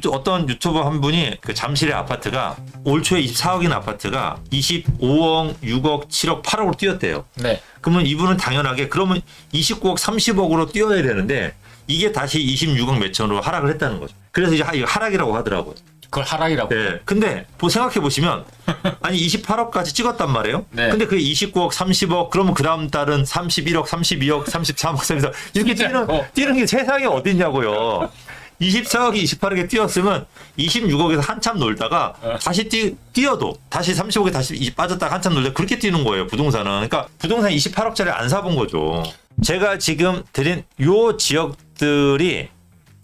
어떤 유튜버 한 분이 그 잠실의 아파트가 올 초에 24억인 아파트가 25억, 6억, 7억, 8억으로 뛰었대요. 네. 그러면 이분은 당연하게 그러면 29억, 30억으로 뛰어야 되는데 이게 다시 26억 몇천으로 하락을 했다는 거죠. 그래서 이제 이거 하락이라고 하더라고요. 그걸 하락이라고. 네. 근데 생각해 보시면 아니 28억까지 찍었단 말이에요. 네. 근데 그게 29억, 30억 그러면 그 다음 달은 31억, 32억, 33억, 34억 이렇게 뛰는 게 세상에 어딨냐고요. 24억이 28억에 뛰었으면 26억에서 한참 놀다가 다시 뛰어도 다시 30억에 다시 빠졌다가 한참 놀다 그렇게 뛰는 거예요. 부동산은. 그러니까 부동산 28억짜리 안 사본 거죠. 제가 지금 드린 요 지역들이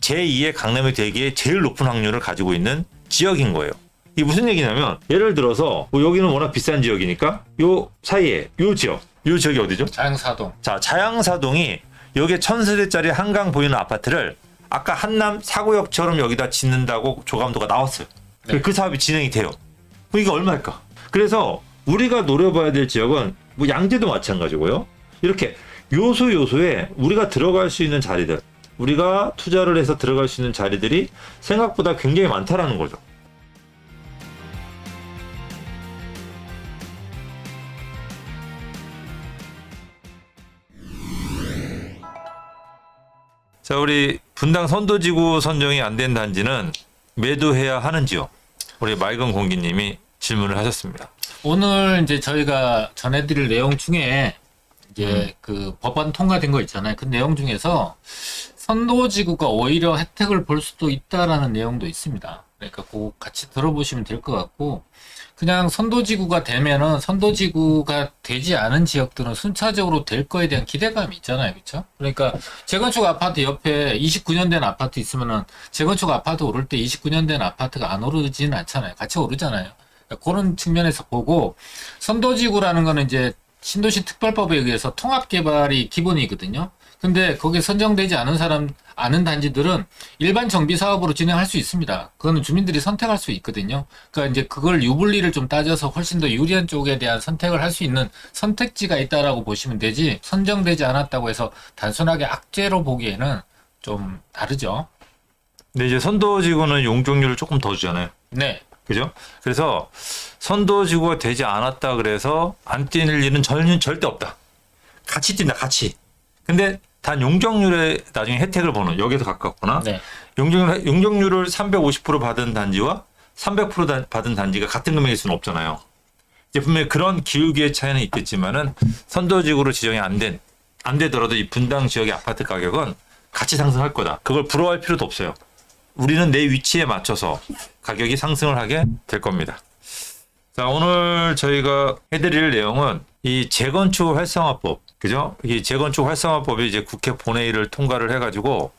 제2의 강남이 되기에 제일 높은 확률을 가지고 있는 지역인 거예요. 이게 무슨 얘기냐면 예를 들어서 뭐 여기는 워낙 비싼 지역이니까 요 사이에 요 지역이 어디죠? 자양사동. 자, 자양사동이 여기에 1000세대짜리 한강 보이는 아파트를 아까 한남 사구역처럼 여기다 짓는다고 조감도가 나왔어요. 네. 그 사업이 진행이 돼요. 그럼 이게 얼마일까? 그래서 우리가 노려봐야 될 지역은 뭐 양재도 마찬가지고요. 이렇게 요소에 우리가 들어갈 수 있는 자리들, 우리가 투자를 해서 들어갈 수 있는 자리들이 생각보다 굉장히 많다라는 거죠. 자, 우리 분당 선도지구 선정이 안 된 단지는 매도해야 하는지요? 우리 맑은 공기님이 질문을 하셨습니다. 오늘 이제 저희가 전해드릴 내용 중에 이제 그 법안 통과된 거 있잖아요. 그 내용 중에서 선도지구가 오히려 혜택을 볼 수도 있다라는 내용도 있습니다. 그러니까 꼭 같이 들어보시면 될 것 같고, 그냥 선도지구가 되면은 선도지구가 되지 않은 지역들은 순차적으로 될 거에 대한 기대감이 있잖아요. 그렇죠? 그러니까 재건축 아파트 옆에 29년 된 아파트 있으면은 재건축 아파트 오를 때 29년 된 아파트가 안 오르지는 않잖아요. 같이 오르잖아요. 그러니까 그런 측면에서 보고, 선도지구라는 거는 이제 신도시 특별법에 의해서 통합개발이 기본이거든요. 근데 거기에 선정되지 않은 단지들은 일반 정비 사업으로 진행할 수 있습니다. 그거는 주민들이 선택할 수 있거든요. 그러니까 이제 그걸 유불리를 좀 따져서 훨씬 더 유리한 쪽에 대한 선택을 할 수 있는 선택지가 있다라고 보시면 되지, 선정되지 않았다고 해서 단순하게 악재로 보기에는 좀 다르죠. 근데 이제 선도지구는 용적률을 조금 더 주잖아요. 네. 그죠? 그래서 선도지구가 되지 않았다 그래서 안 뛰는 일은 절대 없다. 같이 뛴다, 같이. 근데 단 용적률에 나중에 혜택을 보는, 여기에서 가깝거나 네. 용적률을 350% 받은 단지와 300% 받은 단지가 같은 금액일 수는 없잖아요. 이제 분명히 그런 기울기의 차이는 있겠지만은 선도지구로 지정이 안 되더라도 이 분당 지역의 아파트 가격은 같이 상승할 거다. 그걸 부러워할 필요도 없어요. 우리는 내 위치에 맞춰서 가격이 상승을 하게 될 겁니다. 자, 오늘 저희가 해드릴 내용은 이 재건축 활성화법, 그죠? 이 재건축 활성화법이 이제 국회 본회의를 통과를 해가지고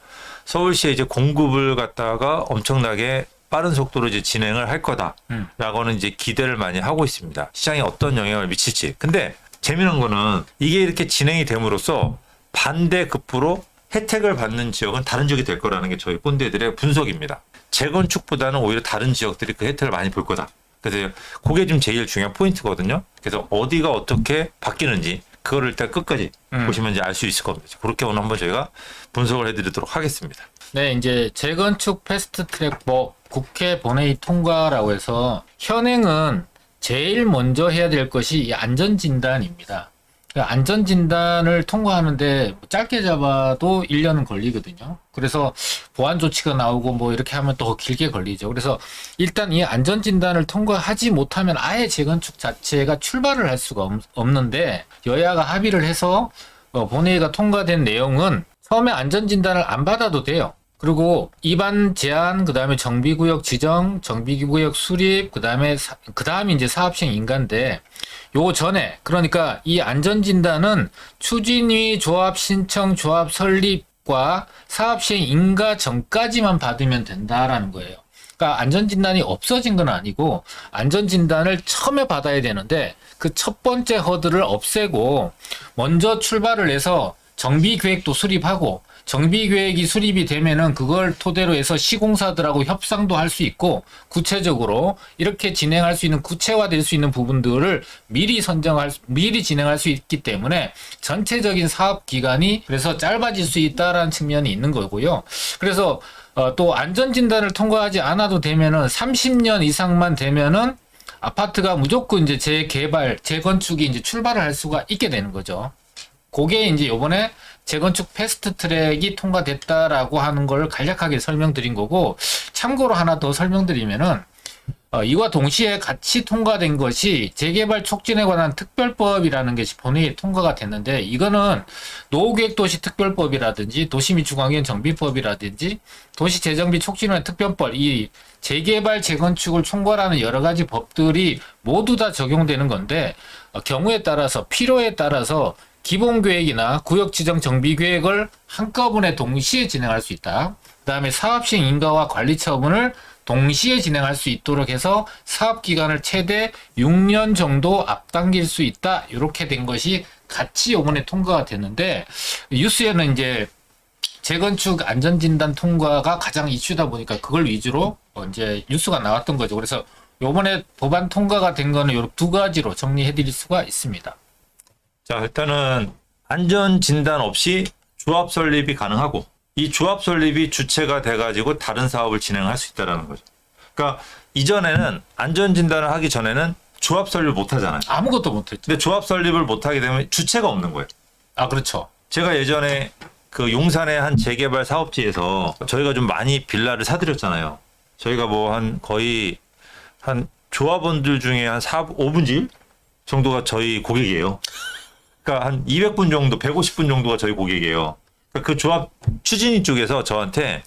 서울시에 이제 공급을 갖다가 엄청나게 빠른 속도로 이제 진행을 할 거다라고는 이제 기대를 많이 하고 있습니다. 시장에 어떤 영향을 미칠지. 근데 재미난 거는 이게 이렇게 진행이 됨으로써 반대급부로 혜택을 받는 지역은 다른 지역이 될 거라는 게 저희 꼰대들의 분석입니다. 재건축보다는 오히려 다른 지역들이 그 혜택을 많이 볼 거다. 그래서 그게 좀 제일 중요한 포인트거든요. 그래서 어디가 어떻게 바뀌는지 그거를 일단 끝까지 보시면 이제 알 수 있을 겁니다. 그렇게 오늘 한번 저희가 분석을 해드리도록 하겠습니다. 네, 이제 재건축 패스트트랙법 국회 본회의 통과라고 해서 현행은 제일 먼저 해야 될 것이 이 안전진단입니다. 안전진단을 통과하는데 짧게 잡아도 1년은 걸리거든요. 그래서 보완 조치가 나오고 뭐 이렇게 하면 또 길게 걸리죠. 그래서 일단 이 안전진단을 통과하지 못하면 아예 재건축 자체가 출발을 할 수가 없는데, 여야가 합의를 해서 본회의가 통과된 내용은 처음에 안전진단을 안 받아도 돼요. 그리고 입안 제한, 그 다음에 정비구역 지정, 정비구역 수립, 그 다음에 이제 사업시행 인가인데, 요 전에, 그러니까 이 안전진단은 추진위 조합 신청 조합 설립과 사업시행 인가 전까지만 받으면 된다라는 거예요. 그러니까 안전진단이 없어진 건 아니고 안전진단을 처음에 받아야 되는데 그 첫 번째 허들을 없애고 먼저 출발을 해서 정비계획도 수립하고, 정비계획이 수립이 되면은 그걸 토대로 해서 시공사들하고 협상도 할 수 있고, 구체적으로 이렇게 진행할 수 있는, 구체화될 수 있는 부분들을 미리 진행할 수 있기 때문에 전체적인 사업 기간이 그래서 짧아질 수 있다라는 측면이 있는 거고요. 그래서 또 안전진단을 통과하지 않아도 되면은 30년 이상만 되면은 아파트가 무조건 이제 재개발, 재건축이 이제 출발을 할 수가 있게 되는 거죠. 그게 이제 요번에 재건축 패스트 트랙이 통과됐다라고 하는 걸 간략하게 설명드린 거고, 참고로 하나 더 설명드리면은, 이와 동시에 같이 통과된 것이 재개발 촉진에 관한 특별법이라는 것이 본회의에 통과가 됐는데, 이거는 노후계획도시특별법이라든지 도시민주광연 정비법이라든지 도시재정비 촉진의 특별법, 이 재개발 재건축을 총괄하는 여러 가지 법들이 모두 다 적용되는 건데, 경우에 따라서 필요에 따라서 기본계획이나 구역지정 정비계획을 한꺼번에 동시에 진행할 수 있다. 그 다음에 사업시행 인가와 관리 처분을 동시에 진행할 수 있도록 해서 사업기간을 최대 6년 정도 앞당길 수 있다. 이렇게 된 것이 같이 이번에 통과가 됐는데, 뉴스에는 이제 재건축 안전진단 통과가 가장 이슈다 보니까 그걸 위주로 이제 뉴스가 나왔던 거죠. 그래서 이번에 법안 통과가 된 거는 이렇게 두 가지로 정리해 드릴 수가 있습니다. 자, 일단은 안전 진단 없이 조합 설립이 가능하고, 이 조합 설립이 주체가 돼가지고 다른 사업을 진행할 수 있다는 거죠. 그러니까 이전에는 안전 진단을 하기 전에는 조합 설립을 못 하잖아요. 아무것도 못했죠. 근데 조합 설립을 못 하게 되면 주체가 없는 거예요. 아, 그렇죠. 제가 예전에 그 용산의 한 재개발 사업지에서 저희가 좀 많이 빌라를 사드렸잖아요. 저희가 뭐 한 거의 한 조합원들 중에 한 5분의 1 정도가 저희 고객이에요. 그러니까 한 200분 정도, 150분 정도가 저희 고객이에요. 그러니까 그 조합 추진위 쪽에서 저한테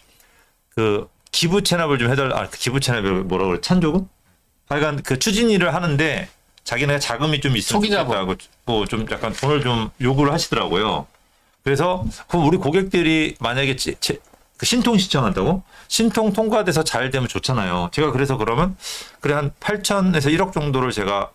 그 기부 체납을 좀 해달라. 그 기부 체납이 뭐라고 그래? 찬조금? 하여간 그 추진위를 하는데 자기네가 자금이 좀 있으면 좋겠다고 뭐 좀 약간 돈을 좀 요구를 하시더라고요. 그래서 그럼 우리 고객들이 만약에 그 신통 신청한다고? 신통 통과돼서 잘 되면 좋잖아요. 제가 그래서 그러면 그래 한 8천에서 1억 정도를 제가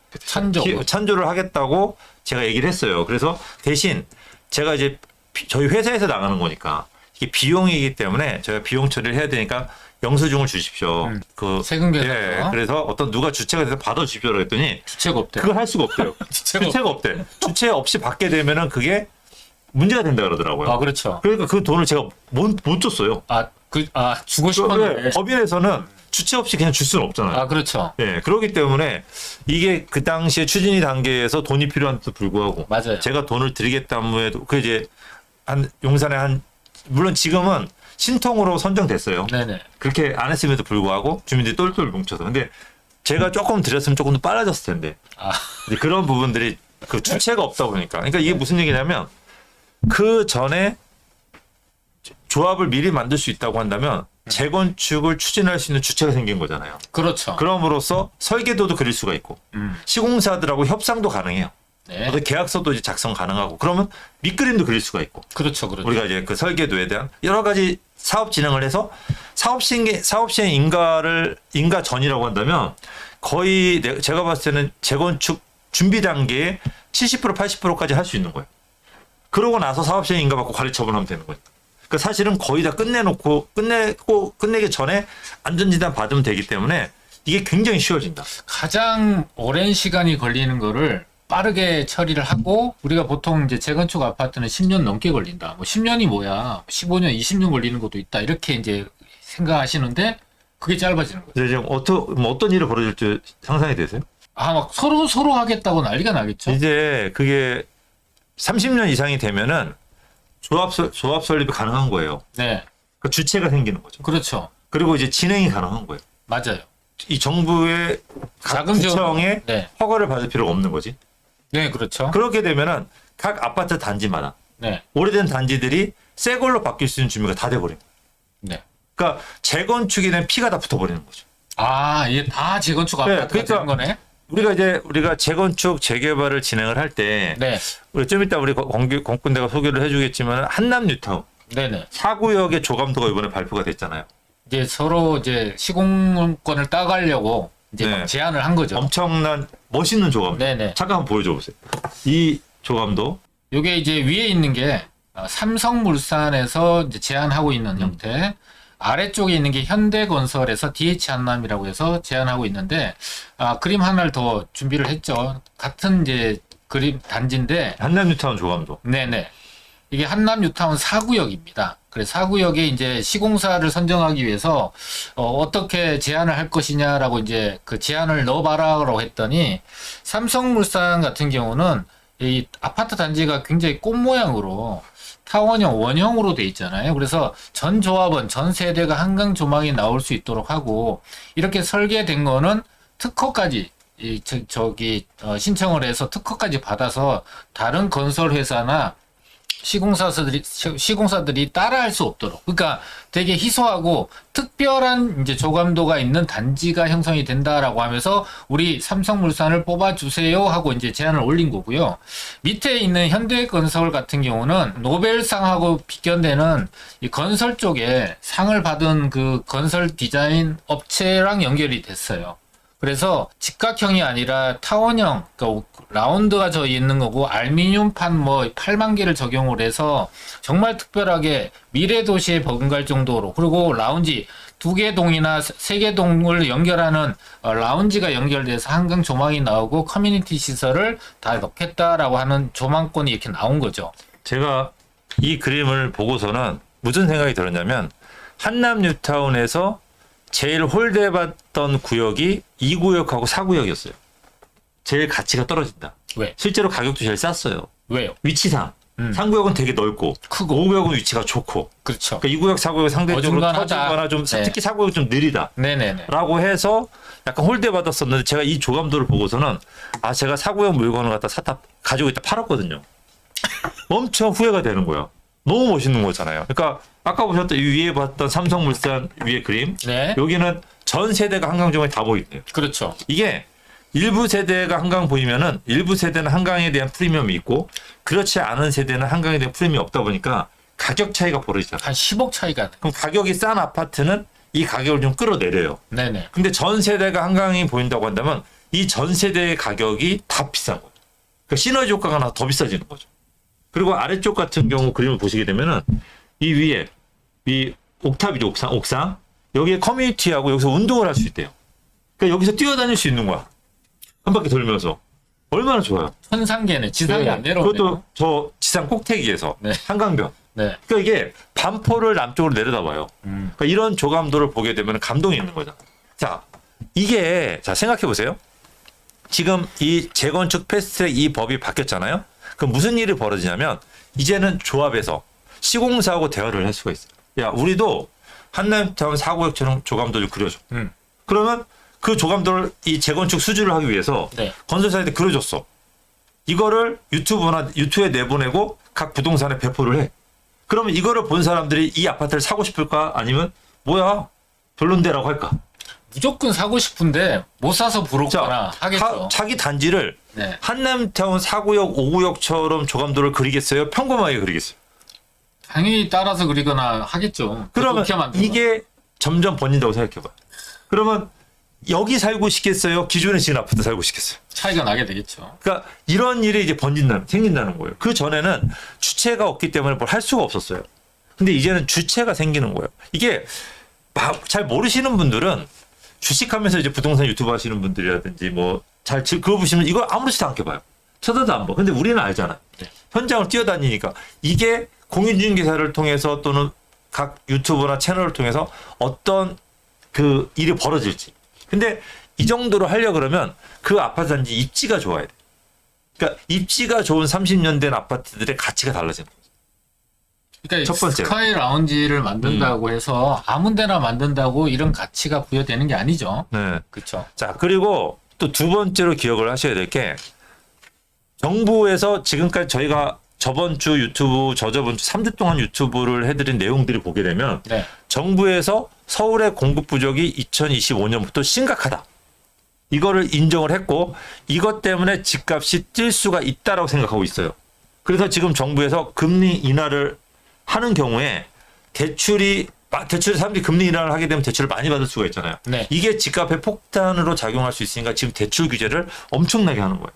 찬조를 하겠다고 제가 얘기를 했어요. 그래서 대신 제가 이제 저희 회사에서 나가는 거니까 이게 비용이기 때문에 저희가 비용 처리를 해야 되니까 영수증을 주십시오. 그 세금 계산. 예, 그래서 어떤 누가 주체가 돼서 받아주십시오 그랬더니 주체가 없대. 그걸 할 수가 없대요. 주체가 없대. 주체 없이 받게 되면은 그게 문제가 된다 그러더라고요. 아, 그렇죠. 그러니까 그 돈을 제가 못 줬어요. 주고 싶었는데. 법인에서는 주체 없이 그냥 줄 수는 없잖아요. 아, 그렇죠. 예, 그렇기 때문에 이게 그 당시에 추진위 단계에서 돈이 필요한데도 불구하고 맞아요. 제가 돈을 드리겠다는 후에도 그 이제 한 용산에 한 물론 지금은 신통으로 선정됐어요. 네네. 그렇게 안 했음에도 불구하고 주민들이 똘똘 뭉쳐서 근데 제가 조금 드렸으면 조금 더 빨라졌을 텐데 이제 그런 부분들이 그 주체가 없다 보니까 그러니까 이게 무슨 얘기냐면 그 전에 조합을 미리 만들 수 있다고 한다면 재건축을 추진할 수 있는 주체가 생긴 거잖아요. 그렇죠. 그럼으로써 설계도도 그릴 수가 있고 시공사들하고 협상도 가능해요. 네. 어떤 계약서도 이제 작성 가능하고 그러면 밑그림도 그릴 수가 있고 그렇죠. 우리가 이제 그 설계도에 대한 여러 가지 사업 진행을 해서 사업 시행 인가 전이라고 한다면 거의 제가 봤을 때는 재건축 준비 단계에 70% 80%까지 할 수 있는 거예요. 그러고 나서 사업 시행 인가 받고 관리 처분하면 되는 거예요. 그러니까 사실은 거의 다 끝내기 전에 안전진단 받으면 되기 때문에 이게 굉장히 쉬워진다. 가장 오랜 시간이 걸리는 거를 빠르게 처리를 하고 우리가 보통 이제 재건축 아파트는 10년 넘게 걸린다. 뭐 10년이 뭐야? 15년, 20년 걸리는 것도 있다. 이렇게 이제 생각하시는데 그게 짧아지는 거죠. 이제 어떤 일이 벌어질지 상상이 되세요? 막 서로 하겠다고 난리가 나겠죠. 이제 그게 30년 이상이 되면은 조합 설립이 가능한 거예요. 네. 그 주체가 생기는 거죠. 그렇죠. 그리고 이제 진행이 가능한 거예요. 맞아요. 이 정부의 각 자금 지원. 구청의 네. 허가를 받을 필요가 없는 거지. 네, 그렇죠. 그렇게 되면은 각 아파트 단지마다 네. 오래된 단지들이 새 걸로 바뀔 수 있는 준비가 다 돼버린 거예요. 네. 그러니까 재건축에 대한 피가 다 붙어버리는 거죠. 이게 다 재건축 아파트가 그러니까 되는 거네. 우리가 재건축 재개발을 진행을 할 때 네. 우리 좀 이따 우리 공군대가 소개를 해주겠지만 한남 뉴타운 네네. 4구역의 조감도가 이번에 발표가 됐잖아요. 이제 서로 이제 시공권을 따가려고 이제 네. 막 제안을 한 거죠. 엄청난 멋있는 조감도. 네네. 잠깐 한번 보여줘 보세요. 이 조감도. 요게 이제 위에 있는 게 삼성물산에서 이제 제안하고 있는 형태. 아래쪽에 있는 게 현대건설에서 DH 한남이라고 해서 제안하고 있는데 그림 하나를 더 준비를 했죠. 같은 이제 그림 단지인데 한남 뉴타운 조감도. 네네. 이게 한남 뉴타운 4구역입니다. 그래서 4구역에 이제 시공사를 선정하기 위해서 어떻게 제안을 할 것이냐라고 이제 그 제안을 넣어봐라라고 했더니 삼성물산 같은 경우는 이 아파트 단지가 굉장히 꽃 모양으로 타원형 원형으로 돼 있잖아요. 그래서 전 조합원 전 세대가 한강 조망이 나올 수 있도록 하고 이렇게 설계된 거는 특허까지 신청을 해서 특허까지 받아서 다른 건설 회사나 시공사들이 따라할 수 없도록, 그러니까 되게 희소하고 특별한 이제 조감도가 있는 단지가 형성이 된다라고 하면서 우리 삼성물산을 뽑아주세요 하고 이제 제안을 올린 거고요. 밑에 있는 현대건설 같은 경우는 노벨상하고 비견되는 이 건설 쪽에 상을 받은 그 건설 디자인 업체랑 연결이 됐어요. 그래서 직각형이 아니라 타원형, 그러니까 라운드가 져 있는 거고 알루미늄판 뭐 8만 개를 적용을 해서 정말 특별하게 미래 도시에 버금갈 정도로, 그리고 라운지 2개 동이나 3개 동을 연결하는 라운지가 연결돼서 한강 조망이 나오고 커뮤니티 시설을 다 넣겠다라고 하는 조망권이 이렇게 나온 거죠. 제가 이 그림을 보고서는 무슨 생각이 들었냐면 한남 뉴타운에서 제일 홀대받던 구역이 2구역하고 4구역이었어요. 제일 가치가 떨어진다. 왜? 실제로 가격도 제일 쌌어요. 왜요? 위치상. 3구역은 되게 넓고 크고 5구역은 위치가 좋고. 그렇죠. 그러니까 2구역, 4구역 상대적으로 어중간하다. 터지거나 좀 네. 특히 4구역 좀 느리다. 네네네. 라고 해서 약간 홀대받았었는데 제가 이 조감도를 보고서는 제가 4구역 물건을 갖다 사다 가지고 있다 팔았거든요. 엄청 후회가 되는 거야. 너무 멋있는 거잖아요. 그러니까 아까 보셨던 이 위에 봤던 삼성물산 위에 그림, 네. 여기는 전 세대가 한강조망이 다 보이네요. 그렇죠. 이게 일부 세대가 한강 보이면은 일부 세대는 한강에 대한 프리미엄이 있고 그렇지 않은 세대는 한강에 대한 프리미엄이 없다 보니까 가격 차이가 벌어지잖아요. 한 10억 차이가 나요. 그럼 가격이 싼 아파트는 이 가격을 좀 끌어내려요. 네네. 근데 전 세대가 한강이 보인다고 한다면 이 전 세대의 가격이 다 비싼 거예요. 그러니까 시너지 효과가 나서 더 비싸지는 거죠. 그리고 아래쪽 같은 경우 그림을 보시게 되면은 이 위에 이 옥탑이죠, 옥상. 여기에 커뮤니티하고 여기서 운동을 할 수 있대요. 그러니까 여기서 뛰어다닐 수 있는 거야. 한 바퀴 돌면서. 얼마나 좋아요. 천상계네. 지상이 안 내려오네요. 그것도 저 지상 꼭대기에서 네. 한강변. 네. 그러니까 이게 반포를 남쪽으로 내려다봐요. 그러니까 이런 조감도를 보게 되면 감동이 있는 거죠. 자, 이게 생각해 보세요. 지금 이 재건축 패스트트랙 이 법이 바뀌었잖아요. 그럼 무슨 일이 벌어지냐면 이제는 조합에서 시공사하고 대화를 할 수가 있어요. 야, 우리도 한남타운 4구역처럼 조감도 좀 그려줘. 그러면 그 조감도를 이 재건축 수주를 하기 위해서 네. 건설사한테 그려줬어. 이거를 유튜브에 내보내고 각 부동산에 배포를 해. 그러면 이거를 본 사람들이 이 아파트를 사고 싶을까? 아니면 뭐야 별론데라고 할까? 무조건 사고 싶은데 못 사서 부럽거나 하겠죠. 자기 단지를 네. 한남타운 4구역, 5구역처럼 조감도를 그리겠어요? 평범하게 그리겠어요? 당연히 따라서 그리거나 하겠죠. 그러면 그렇게 만들면. 이게 점점 번진다고 생각해봐요. 그러면 여기 살고 싶겠어요? 기존에 지은 아파트 살고 싶겠어요? 차이가 나게 되겠죠. 그러니까 이런 일이 이제 생긴다는 거예요. 그 전에는 주체가 없기 때문에 뭘 할 수가 없었어요. 근데 이제는 주체가 생기는 거예요. 이게 잘 모르시는 분들은 주식하면서 이제 부동산 유튜브 하시는 분들이라든지 그거 보시면 이걸 아무렇지도 않게 봐요. 쳐다도 안 봐. 근데 우리는 알잖아요. 네. 현장을 뛰어다니니까 이게 공인중개사를 통해서 또는 각 유튜브나 채널을 통해서 어떤 그 일이 벌어질지. 근데 이 정도로 하려 그러면 그 아파트 단지 입지가 좋아야 돼. 그러니까 입지가 좋은 30년 된 아파트들의 가치가 달라지는 거죠. 그러니까 첫 번째. 스카이 라운지를 만든다고 해서 아무 데나 만든다고 이런 가치가 부여되는 게 아니죠. 네. 그렇죠. 자, 그리고 또 두 번째로 기억을 하셔야 될 게 정부에서 지금까지 저희가 저번 주 유튜브, 저저번 주 3주 동안 유튜브를 해드린 내용들을 보게 되면 네. 정부에서 서울의 공급 부족이 2025년부터 심각하다. 이거를 인정을 했고 이것 때문에 집값이 뛸 수가 있다라고 생각하고 있어요. 그래서 지금 정부에서 금리 인하를 하는 경우에 대출이 사람들이 금리 인하를 하게 되면 대출을 많이 받을 수가 있잖아요. 네. 이게 집값의 폭탄으로 작용할 수 있으니까 지금 대출 규제를 엄청나게 하는 거예요.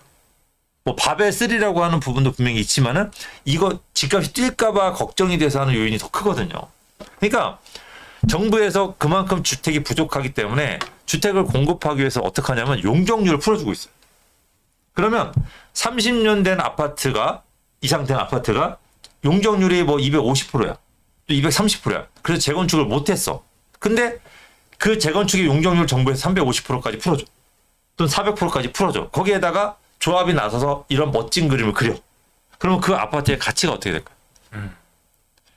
바벨 3라고 하는 부분도 분명히 있지만은 이거 집값이 뛸까봐 걱정이 돼서 하는 요인이 더 크거든요. 그러니까 정부에서 그만큼 주택이 부족하기 때문에 주택을 공급하기 위해서 어떻게 하냐면 용적률을 풀어주고 있어요. 그러면 30년 된 아파트가 이상 된 아파트가 용적률이 뭐 250%야. 또 230%야. 그래서 재건축을 못했어. 근데 그 재건축의 용적률 정부에서 350%까지 풀어줘. 또는 400%까지 풀어줘. 거기에다가 조합이 나서서 이런 멋진 그림을 그려. 그러면 그 아파트의 가치가 어떻게 될까요?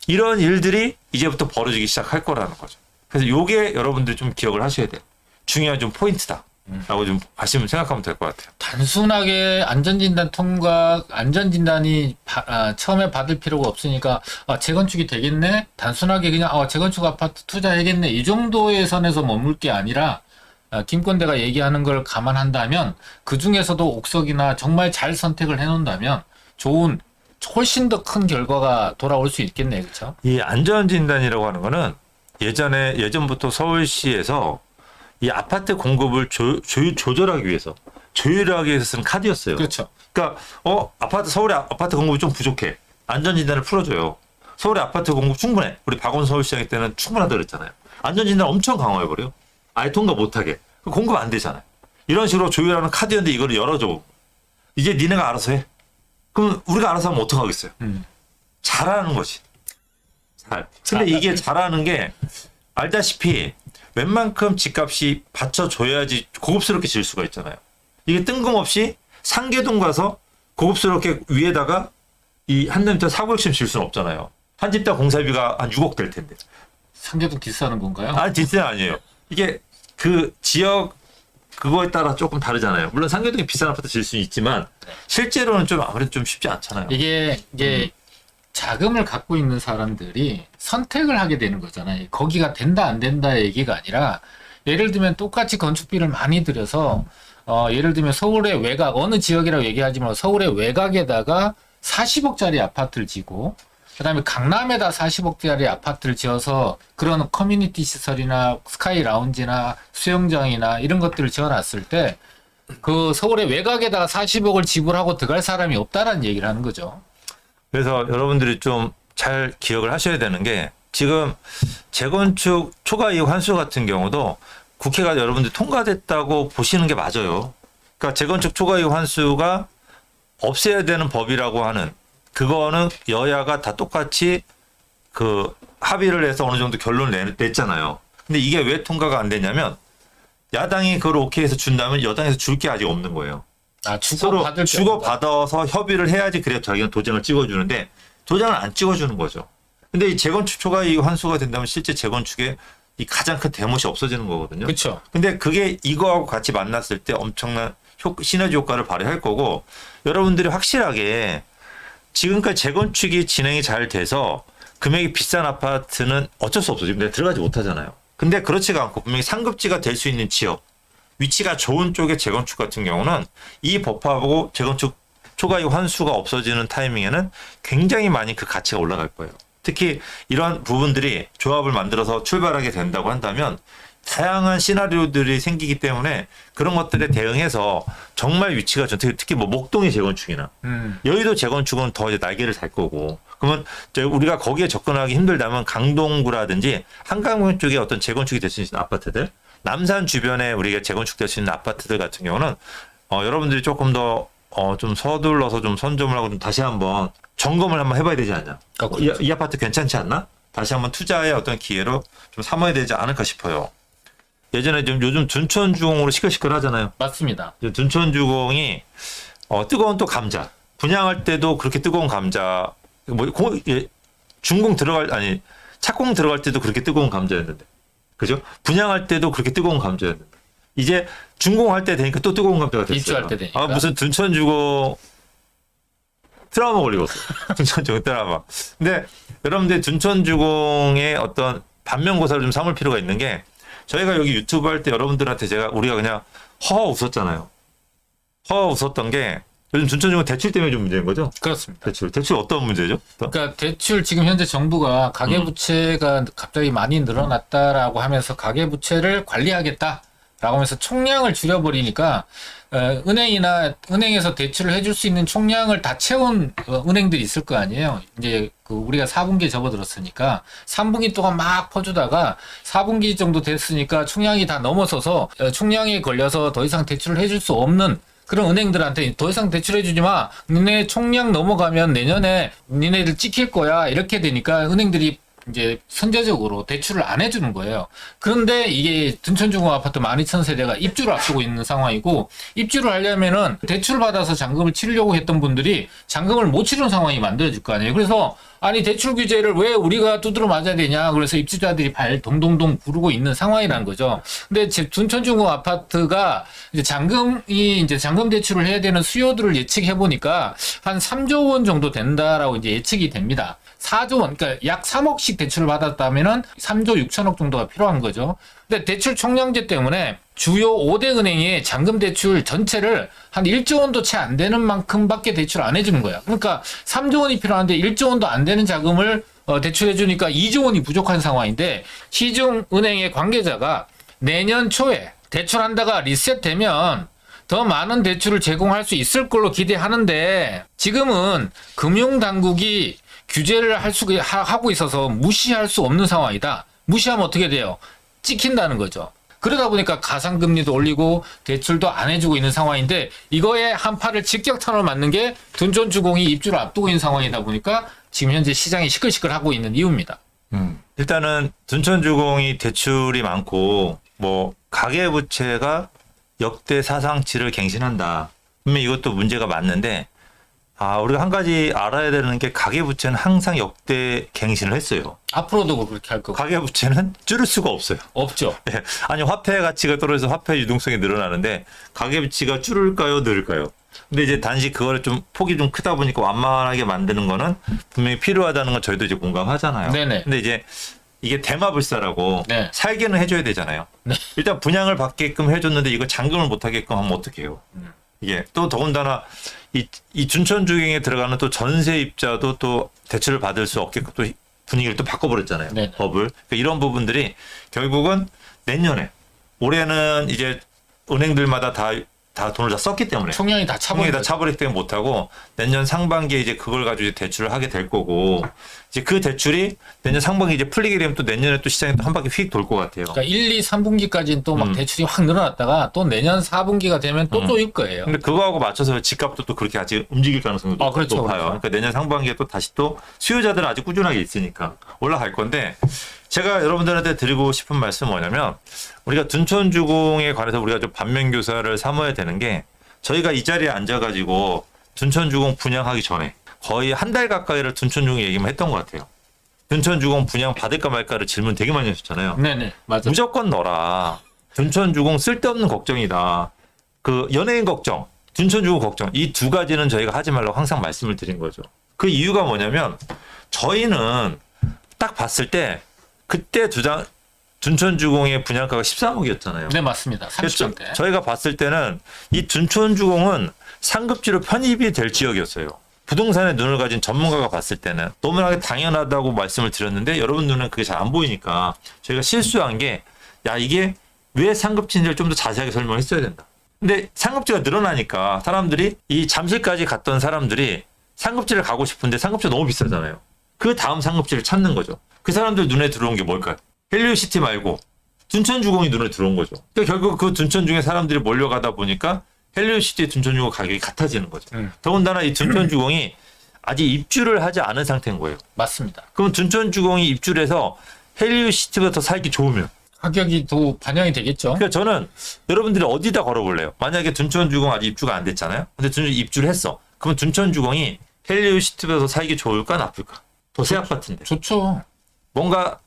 이런 일들이 이제부터 벌어지기 시작할 거라는 거죠. 그래서 요게 여러분들이 좀 기억을 하셔야 돼요. 중요한 좀 포인트다. 라고 좀 아시면 생각하면 될 것 같아요. 단순하게 안전진단 통과, 안전진단이 처음에 받을 필요가 없으니까 재건축이 되겠네? 단순하게 그냥 재건축 아파트 투자해야겠네? 이 정도의 선에서 머물 게 아니라 김건대가 얘기하는 걸 감안한다면 그 중에서도 옥석이나 정말 잘 선택을 해놓는다면 좋은 훨씬 더 큰 결과가 돌아올 수 있겠네, 그렇죠? 이 안전진단이라고 하는 거는 예전부터 서울시에서 이 아파트 공급을 조절하기 위해서 조율하기 위해서 쓰는 카드였어요. 그렇죠. 그러니까 서울의 아파트 공급이 좀 부족해. 안전진단을 풀어줘요. 서울의 아파트 공급 충분해. 우리 박원 서울시장 때는 충분하다 그랬잖아요. 안전진단 엄청 강화해버려. 아예 통과 못하게. 공급 안 되잖아요. 이런 식으로 조율하는 카드였는데 이거를 열어줘. 이제 니네가 알아서 해. 그럼 우리가 알아서 하면 어떡하겠어요? 잘하는 거지. 근데 이게 잘하는 게 알다시피 웬만큼 집값이 받쳐줘야지 고급스럽게 지을 수가 있잖아요. 이게 뜬금없이 상계동 가서 고급스럽게 위에다가 이 한 달부터 4,900씩 지을 수는 없잖아요. 한 집당 공사비가 한 6억 될 텐데. 상계동 디스하는 건가요? 아니, 디스는 아니에요. 이게 그 지역 그거에 따라 조금 다르잖아요. 물론 상계동에 비싼 아파트 지을 수는 있지만 실제로는 좀 아무래도 좀 쉽지 않잖아요. 이게 자금을 갖고 있는 사람들이 선택을 하게 되는 거잖아요. 거기가 된다 안 된다의 얘기가 아니라 예를 들면 똑같이 건축비를 많이 들여서 예를 들면 서울의 외곽 어느 지역이라고 얘기하지만 서울의 외곽에다가 40억짜리 아파트를 지고 그다음에 강남에다 40억짜리 아파트를 지어서 그런 커뮤니티 시설이나 스카이 라운지나 수영장이나 이런 것들을 지어놨을 때 그 서울의 외곽에다가 40억을 지불하고 들어갈 사람이 없다라는 얘기를 하는 거죠. 그래서 여러분들이 좀 잘 기억을 하셔야 되는 게 지금 재건축 초과 이익 환수 같은 경우도 국회가 여러분들 통과됐다고 보시는 게 맞아요. 그러니까 재건축 초과 이익 환수가 없애야 되는 법이라고 하는 그거는 여야가 다 똑같이 그 합의를 해서 어느 정도 결론을 냈잖아요. 근데 이게 왜 통과가 안 되냐면 야당이 그걸 오케이 해서 준다면 여당에서 줄 게 아직 없는 거예요. 서로 주고받아서 협의를 해야지 그래야 자기는 도장을 찍어주는데 도장을 안 찍어주는 거죠. 근데 이 재건축 초과 이익 환수가 된다면 실제 재건축에 이 가장 큰 대못이 없어지는 거거든요. 그렇죠. 근데 그게 이거하고 같이 만났을 때 엄청난 시너지 효과를 발휘할 거고 여러분들이 확실하게 지금까지 재건축이 진행이 잘 돼서 금액이 비싼 아파트는 어쩔 수 없어. 지금 내가 들어가지 못하잖아요. 근데 그렇지가 않고 분명히 상급지가 될 수 있는 지역 위치가 좋은 쪽의 재건축 같은 경우는 이 법하고 재건축 초과이익 환수가 없어지는 타이밍에는 굉장히 많이 그 가치가 올라갈 거예요. 특히 이런 부분들이 조합을 만들어서 출발하게 된다고 한다면 다양한 시나리오들이 생기기 때문에 그런 것들에 대응해서 정말 위치가 좋은 특히 뭐 목동의 재건축이나 여의도 재건축은 더 이제 날개를 달 거고 그러면 우리가 거기에 접근하기 힘들다면 강동구라든지 한강변 쪽에 어떤 재건축이 될 수 있는 아파트들 남산 주변에 우리가 재건축될 수 있는 아파트들 같은 경우는 여러분들이 조금 더 좀 서둘러서 좀 선점을 하고 좀 다시 한번 점검을 한번 해봐야 되지 않냐. 그렇죠. 이 아파트 괜찮지 않나? 다시 한번 투자의 어떤 기회로 좀 삼아야 되지 않을까 싶어요. 예전에 좀 요즘 둔촌주공으로 시끌시끌하잖아요. 맞습니다. 둔촌주공이 뜨거운 또 감자 분양할 때도 그렇게 뜨거운 감자 준공 착공 들어갈 때도 그렇게 뜨거운 감자였는데 그죠? 분양할 때도 그렇게 뜨거운 감자였는데 이제 준공할 때 되니까 또 뜨거운 감자가 됐어요. 입주할 때 되니까. 무슨 둔촌주공 트라우마 걸리고 있어요. 둔촌주공 트라우마. 근데 여러분들 둔촌주공의 어떤 반면교사를 좀 삼을 필요가 있는 게 저희가 여기 유튜브 할 때 여러분들한테 우리가 그냥 허허 웃었잖아요. 허허 웃었던 게 요즘 둔촌주공 대출 때문에 좀 문제인 거죠? 그렇습니다. 대출 어떤 문제죠? 그러니까 대출 지금 현재 정부가 가계부채가 갑자기 많이 늘어났다라고 하면서 가계부채를 관리하겠다라고 하면서 총량을 줄여버리니까 은행에서 대출을 해줄 수 있는 총량을 다 채운 은행들이 있을 거 아니에요. 이제 우리가 4분기에 접어들었으니까 3분기 동안 막 퍼주다가 4분기 정도 됐으니까 총량이 다 넘어서서 총량에 걸려서 더 이상 대출을 해줄 수 없는 그런 은행들한테 더 이상 대출해주지 마. 니네 총량 넘어가면 내년에 니네들 찍힐 거야. 이렇게 되니까 은행들이 이제 선제적으로 대출을 안 해주는 거예요. 그런데 이게 둔촌주공 아파트 12,000세대가 입주를 앞두고 있는 상황이고, 입주를 하려면은 대출을 받아서 잔금을 치르려고 했던 분들이 잔금을 못 치르는 상황이 만들어질 거 아니에요. 그래서 아니 대출 규제를 왜 우리가 두드러 맞아야 되냐. 그래서 입주자들이 발 동동동 구르고 있는 상황이라는 거죠. 근데 둔촌주공 아파트가 이제 잔금 대출을 해야 되는 수요들을 예측해 보니까 한 3조 원 정도 된다라고 이제 예측이 됩니다. 4조 원, 그러니까 약 3억씩 대출을 받았다면은 3조 6천억 정도가 필요한 거죠. 근데 대출 총량제 때문에 주요 5대 은행이 잔금 대출 전체를 한 1조 원도 채 안 되는 만큼밖에 대출 안 해주는 거야. 그러니까 3조 원이 필요한데 1조 원도 안 되는 자금을 대출해 주니까 2조 원이 부족한 상황인데, 시중 은행의 관계자가 내년 초에 대출한다가 리셋되면 더 많은 대출을 제공할 수 있을 걸로 기대하는데, 지금은 금융당국이 규제를 하고 있어서 무시할 수 없는 상황이다. 무시하면 어떻게 돼요? 찍힌다는 거죠. 그러다 보니까 가상금리도 올리고 대출도 안 해주고 있는 상황인데, 이거에 한파를 직격탄으로 맞는 게 둔촌주공이 입주를 앞두고 있는 상황이다 보니까 지금 현재 시장이 시끌시끌하고 있는 이유입니다. 일단은 둔촌주공이 대출이 많고 뭐 가계부채가 역대 사상치를 갱신한다. 분명 이것도 문제가 맞는데, 우리가 한 가지 알아야 되는 게 가계부채는 항상 역대 갱신을 했어요. 앞으로도 그렇게 할 거고. 가계부채는 줄일 수가 없어요. 없죠. 예. 아니 화폐 가치가 떨어져서 화폐 유동성이 늘어나는데 가계부채가 줄을까요, 늘까요? 근데 이제 단지 그거를 좀 폭이 좀 크다 보니까 완만하게 만드는 거는 분명히 필요하다는 건 저희도 이제 공감하잖아요. 네네. 근데 이제 이게 대마불사라고 네. 살게는 해줘야 되잖아요. 네. 일단 분양을 받게끔 해줬는데 이거 잔금을 못 하게끔 하면 어떡해요? 이게 또 더군다나 이 둔촌주공에 들어가는 또 전세입자도 또 대출을 받을 수 없게끔 또 분위기를 또 바꿔버렸잖아요. 네. 법을. 그러니까 이런 부분들이 결국은 내년에, 올해는 이제 은행들마다 다 돈을 다 썼기 때문에 총량이 다 총량이 다 차버린 차버리기 때문에 못하고, 내년 상반기에 이제 그걸 가지고 이제 대출을 하게 될 거고, 이제 그 대출이 내년 상반기 이제 풀리게 되면 또 내년에 또 시장이 또 한 바퀴 휙 돌 것 같아요. 그러니까 1, 2, 3분기까지는 또 막 대출이 확 늘어났다가 또 내년 4분기가 되면 또 쪼일 거예요. 근데 그거하고 맞춰서 집값도 또 그렇게 아직 움직일 가능성도 그렇죠, 높아요. 그렇죠. 그러니까 내년 상반기에 또 다시 또 수요자들은 아직 꾸준하게 있으니까 올라갈 건데, 제가 여러분들한테 드리고 싶은 말씀은 뭐냐면, 우리가 둔촌주공에 관해서 우리가 좀 반면교사를 삼아야 되는 게, 저희가 이 자리에 앉아가지고 둔촌주공 분양하기 전에 거의 한 달 가까이를 둔촌주공 얘기만 했던 것 같아요. 둔촌주공 분양 받을까 말까를 질문 되게 많이 하셨잖아요. 네네, 맞아. 무조건 넣어라. 둔촌주공 쓸데없는 걱정이다. 그 연예인 걱정, 둔촌주공 걱정, 이 두 가지는 저희가 하지 말라고 항상 말씀을 드린 거죠. 그 이유가 뭐냐면, 저희는 딱 봤을 때 그때 둔촌주공의 분양가가 13억이었잖아요. 네, 맞습니다. 30점대. 저희가 봤을 때는 이 둔촌주공은 상급지로 편입이 될 지역이었어요. 부동산에 눈을 가진 전문가가 봤을 때는 너무나 당연하다고 말씀을 드렸는데, 여러분 눈은 그게 잘 안 보이니까 저희가 실수한 게, 이게 왜 상급지인지를 좀 더 자세하게 설명했어야 된다. 근데 상급지가 늘어나니까 사람들이, 이 잠실까지 갔던 사람들이 상급지를 가고 싶은데 상급지가 너무 비싸잖아요. 그 다음 상급지를 찾는 거죠. 그 사람들 눈에 들어온 게 뭘까요? 헬리오시티 말고 둔촌주공이 눈에 들어온 거죠. 그러니까 결국 그 둔촌주공에 사람들이 몰려가다 보니까 헬리오시티의 둔촌주공 가격이 같아지는 거죠. 더군다나 이 둔촌주공이 아직 입주를 하지 않은 상태인 거예요. 맞습니다. 그럼 둔촌주공이 입주를 해서 헬리오시티보다 더 살기 좋으면, 가격이 더 반영이 되겠죠. 그러니까 저는 여러분들이 어디다 걸어볼래요? 만약에 둔촌주공 아직 입주가 안 됐잖아요. 근데 둔촌 입주를 했어. 그러면 둔촌주공이 헬리오시티보다 더 살기 좋을까 나쁠까? 더 새 아파트인데. 좋죠. 뭔가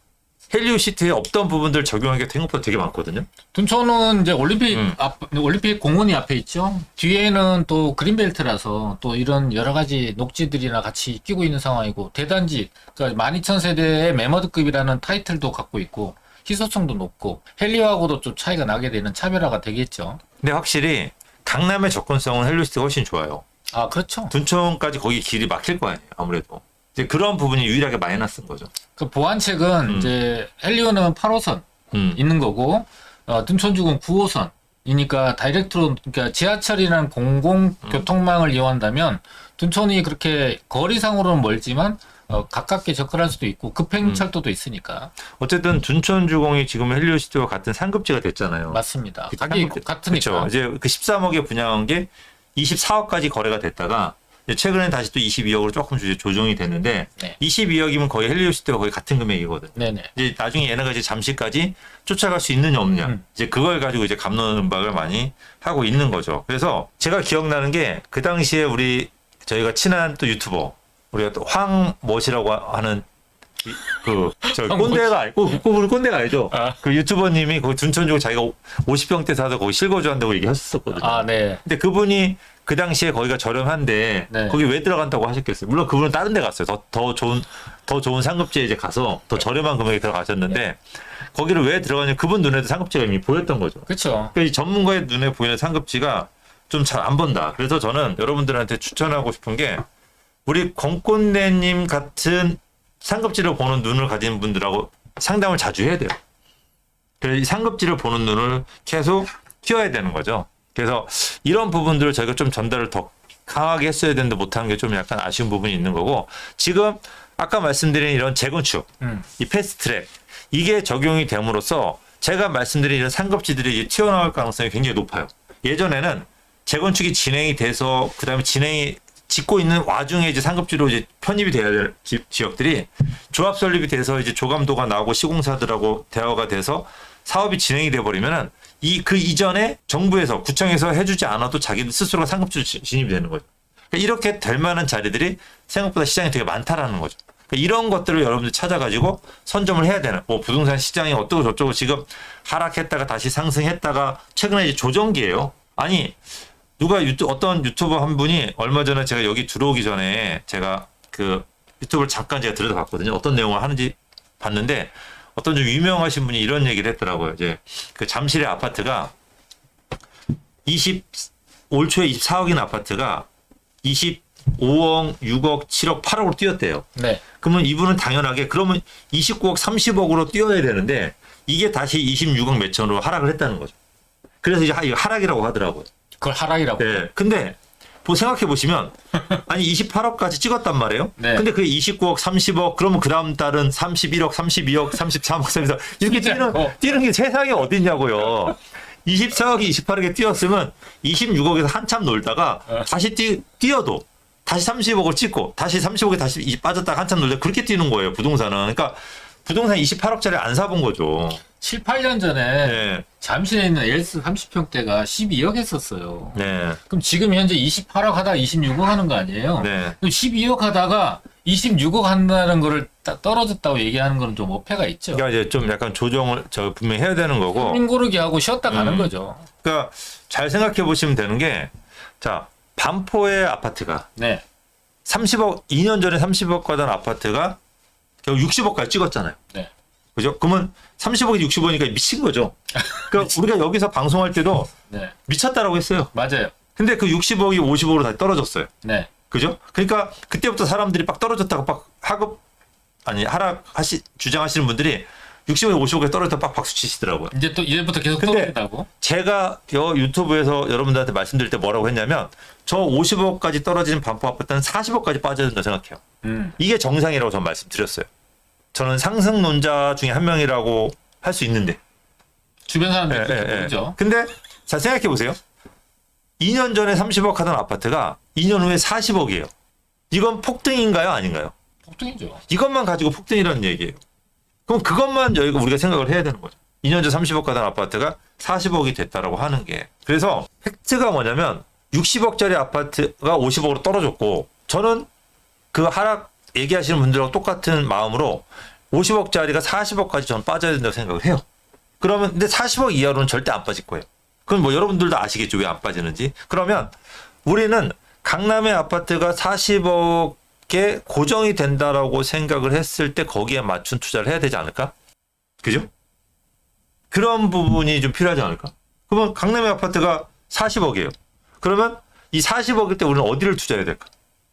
헬리오시티에 없던 부분들 적용하기가 생각보다 되게 많거든요. 둔촌은 이제 올림픽 공원이 앞에 있죠. 뒤에는 또 그린벨트라서 또 이런 여러 가지 녹지들이나 같이 끼고 있는 상황이고, 대단지, 그러니까 12,000세대의 매머드급이라는 타이틀도 갖고 있고, 희소성도 높고, 헬리오하고도 좀 차이가 나게 되는 차별화가 되겠죠. 근데 확실히 강남의 접근성은 헬리오시티가 훨씬 좋아요. 그렇죠. 둔촌까지 거기 길이 막힐 거 아니에요, 아무래도. 이제 그런 부분이 유일하게 마이너스인 거죠. 그 보완책은 이제 헬리오는 8호선 있는 거고, 둔촌주공 9호선이니까 다이렉트로, 그러니까 지하철이라는 공공교통망을 이용한다면 둔촌이 그렇게 거리상으로는 멀지만 가깝게 접근할 수도 있고 급행철도도 있으니까. 어쨌든 둔촌주공이 지금 헬리오시티와 같은 상급지가 됐잖아요. 맞습니다. 그 가격이 상급지- 같으니까. 그렇죠. 이제 그 13억에 분양한 게 24억까지 거래가 됐다가 이제 최근에 다시 또 22억으로 조금 조정이 됐는데 네. 22억이면 거의 헬리오스 때와 거의 같은 금액이거든. 네네. 이제 나중에 얘네가 이제 잠시까지 쫓아갈 수 있느냐 없느냐 이제 그걸 가지고 이제 갑론음박을 많이 하고 있는 거죠. 그래서 제가 기억나는 게 그 당시에 저희가 친한 또 유튜버 우리가 또 황머시라고 하는 저 꼰대가 아니고 우리 꼰대가 아니죠. 아. 그 유튜버님이 거기 둔천 주고 자기가 50평대 사서 거기 실거주 한다고 얘기하셨었거든요. 아, 네. 근데 그분이 그 당시에 거기가 저렴한데 네. 거기 왜 들어간다고 하셨겠어요? 물론 그분은 다른 데 갔어요. 더 좋은 상급지에 이제 가서 더 저렴한 금액에 들어가셨는데 거기를 왜 들어가냐면 그분 눈에도 상급지가 이미 보였던 거죠. 그렇죠. 그러니까 이 전문가의 눈에 보이는 상급지가 좀 잘 안 본다. 그래서 저는 여러분들한테 추천하고 싶은 게 우리 권꼰대님 같은 상급지를 보는 눈을 가진 분들하고 상담을 자주 해야 돼요. 그래서 이 상급지를 보는 눈을 계속 키워야 되는 거죠. 그래서 이런 부분들을 저희가 좀 전달을 더 강하게 했어야 되는데 못한 게 좀 약간 아쉬운 부분이 있는 거고 지금 아까 말씀드린 이런 재건축, 이 패스트트랙 이게 적용이 됨으로써 제가 말씀드린 이런 상급지들이 이제 튀어나올 가능성이 굉장히 높아요. 예전에는 재건축이 진행이 돼서 그다음에 짓고 있는 와중에 이제 상급지로 이제 편입이 돼야 될 지역들이 조합 설립이 돼서 이제 조감도가 나오고 시공사들하고 대화가 돼서 사업이 진행이 돼 버리면은 그 이전에 정부에서 구청에서 해주지 않아도 자기들 스스로가 상급지로 진입이 되는 거죠. 그러니까 이렇게 될 만한 자리들이 생각보다 시장이 되게 많다라는 거죠. 그러니까 이런 것들을 여러분들 찾아가지고 선점을 해야 되는. 뭐 부동산 시장이 어떠고 저쩌고 지금 하락했다가 다시 상승했다가 최근에 이제 조정기예요. 아니 누가 어떤 유튜버 한 분이 얼마 전에 제가 여기 들어오기 전에 제가 그 유튜브를 잠깐 제가 들여다봤거든요. 어떤 내용을 하는지 봤는데 어떤 좀 유명하신 분이 이런 얘기를 했더라고요. 이제 그 잠실의 아파트가 올 초에 24억인 아파트가 25억, 6억, 7억, 8억으로 뛰었대요. 네. 그러면 이분은 당연하게 그러면 29억, 30억으로 뛰어야 되는데 이게 다시 26억 몇천으로 하락을 했다는 거죠. 그래서 이제 이거 하락이라고 하더라고요. 그걸 하락이라고. 네. 근데 생각해 보시면 아니 28억까지 찍었단 말이에요. 네. 근데 그게 29억, 30억 그러면 그 다음 달은 31억, 32억, 33억, 34억 이렇게 뛰는 게 세상에 어딨냐고요. 24억이 28억에 뛰었으면 26억에서 한참 놀다가 다시 뛰어도 다시 30억을 찍고 다시 30억에 다시 빠졌다가 한참 놀다 그렇게 뛰는 거예요. 부동산은. 그러니까 부동산 28억짜리 안 사본 거죠. 7, 8년 전에 네. 잠실에 있는 엘스 30평대가 12억 했었어요. 네. 그럼 지금 현재 28억 하다가 26억 하는 거 아니에요? 네. 그럼 12억 하다가 26억 한다는 거를 떨어졌다고 얘기하는 건 좀 어폐가 있죠. 그러니까 이제 좀 약간 조정을 분명히 해야 되는 거고. 고르기 하고 쉬었다 가는 거죠. 그러니까 잘 생각해 보시면 되는 게 자, 반포의 아파트가 네. 30억 2년 전에 30억 가던 아파트가 결국 60억까지 찍었잖아요. 네. 그죠? 그러면 30억이 60억이니까 미친 거죠. 그러니까 우리가 여기서 방송할 때도 네. 미쳤다라고 했어요. 맞아요. 근데 그 60억이 50억으로 다시 떨어졌어요. 네. 그죠? 그러니까 그때부터 사람들이 빡 떨어졌다가 빡 주장하시는 분들이 60억, 50억에 떨어졌다 빡 박수 치시더라고요. 이제 또 이제부터 계속 근데 떨어진다고? 제가 유튜브에서 여러분들한테 말씀드릴 때 뭐라고 했냐면 저 50억까지 떨어진 반포 아파트는 40억까지 빠져야 된다고 생각해요. 이게 정상이라고 저는 말씀드렸어요. 저는 상승론자 중에 한 명이라고 할 수 있는데. 주변 사람들이 모르죠. 근데 자 생각해 보세요. 2년 전에 30억 하던 아파트가 2년 후에 40억이에요. 이건 폭등인가요? 아닌가요? 폭등이죠. 이것만 가지고 폭등이라는 얘기예요. 그럼 그것만 우리가 생각을 해야 되는 거죠. 2년 전 30억 가던 아파트가 40억이 됐다라고 하는 게. 그래서 팩트가 뭐냐면 60억짜리 아파트가 50억으로 떨어졌고 저는 그 하락 얘기하시는 분들하고 똑같은 마음으로 50억짜리가 40억까지 저는 빠져야 된다고 생각을 해요. 그러면 근데 40억 이하로는 절대 안 빠질 거예요. 그건 뭐 여러분들도 아시겠죠. 왜 안 빠지는지. 그러면 우리는 강남의 아파트가 40억에 고정이 된다라고 생각을 했을 때 거기에 맞춘 투자를 해야 되지 않을까? 그죠? 그런 부분이 좀 필요하지 않을까? 그러면 강남의 아파트가 40억이에요. 그러면 이 40억일 때 우리는 어디를 투자해야 될까?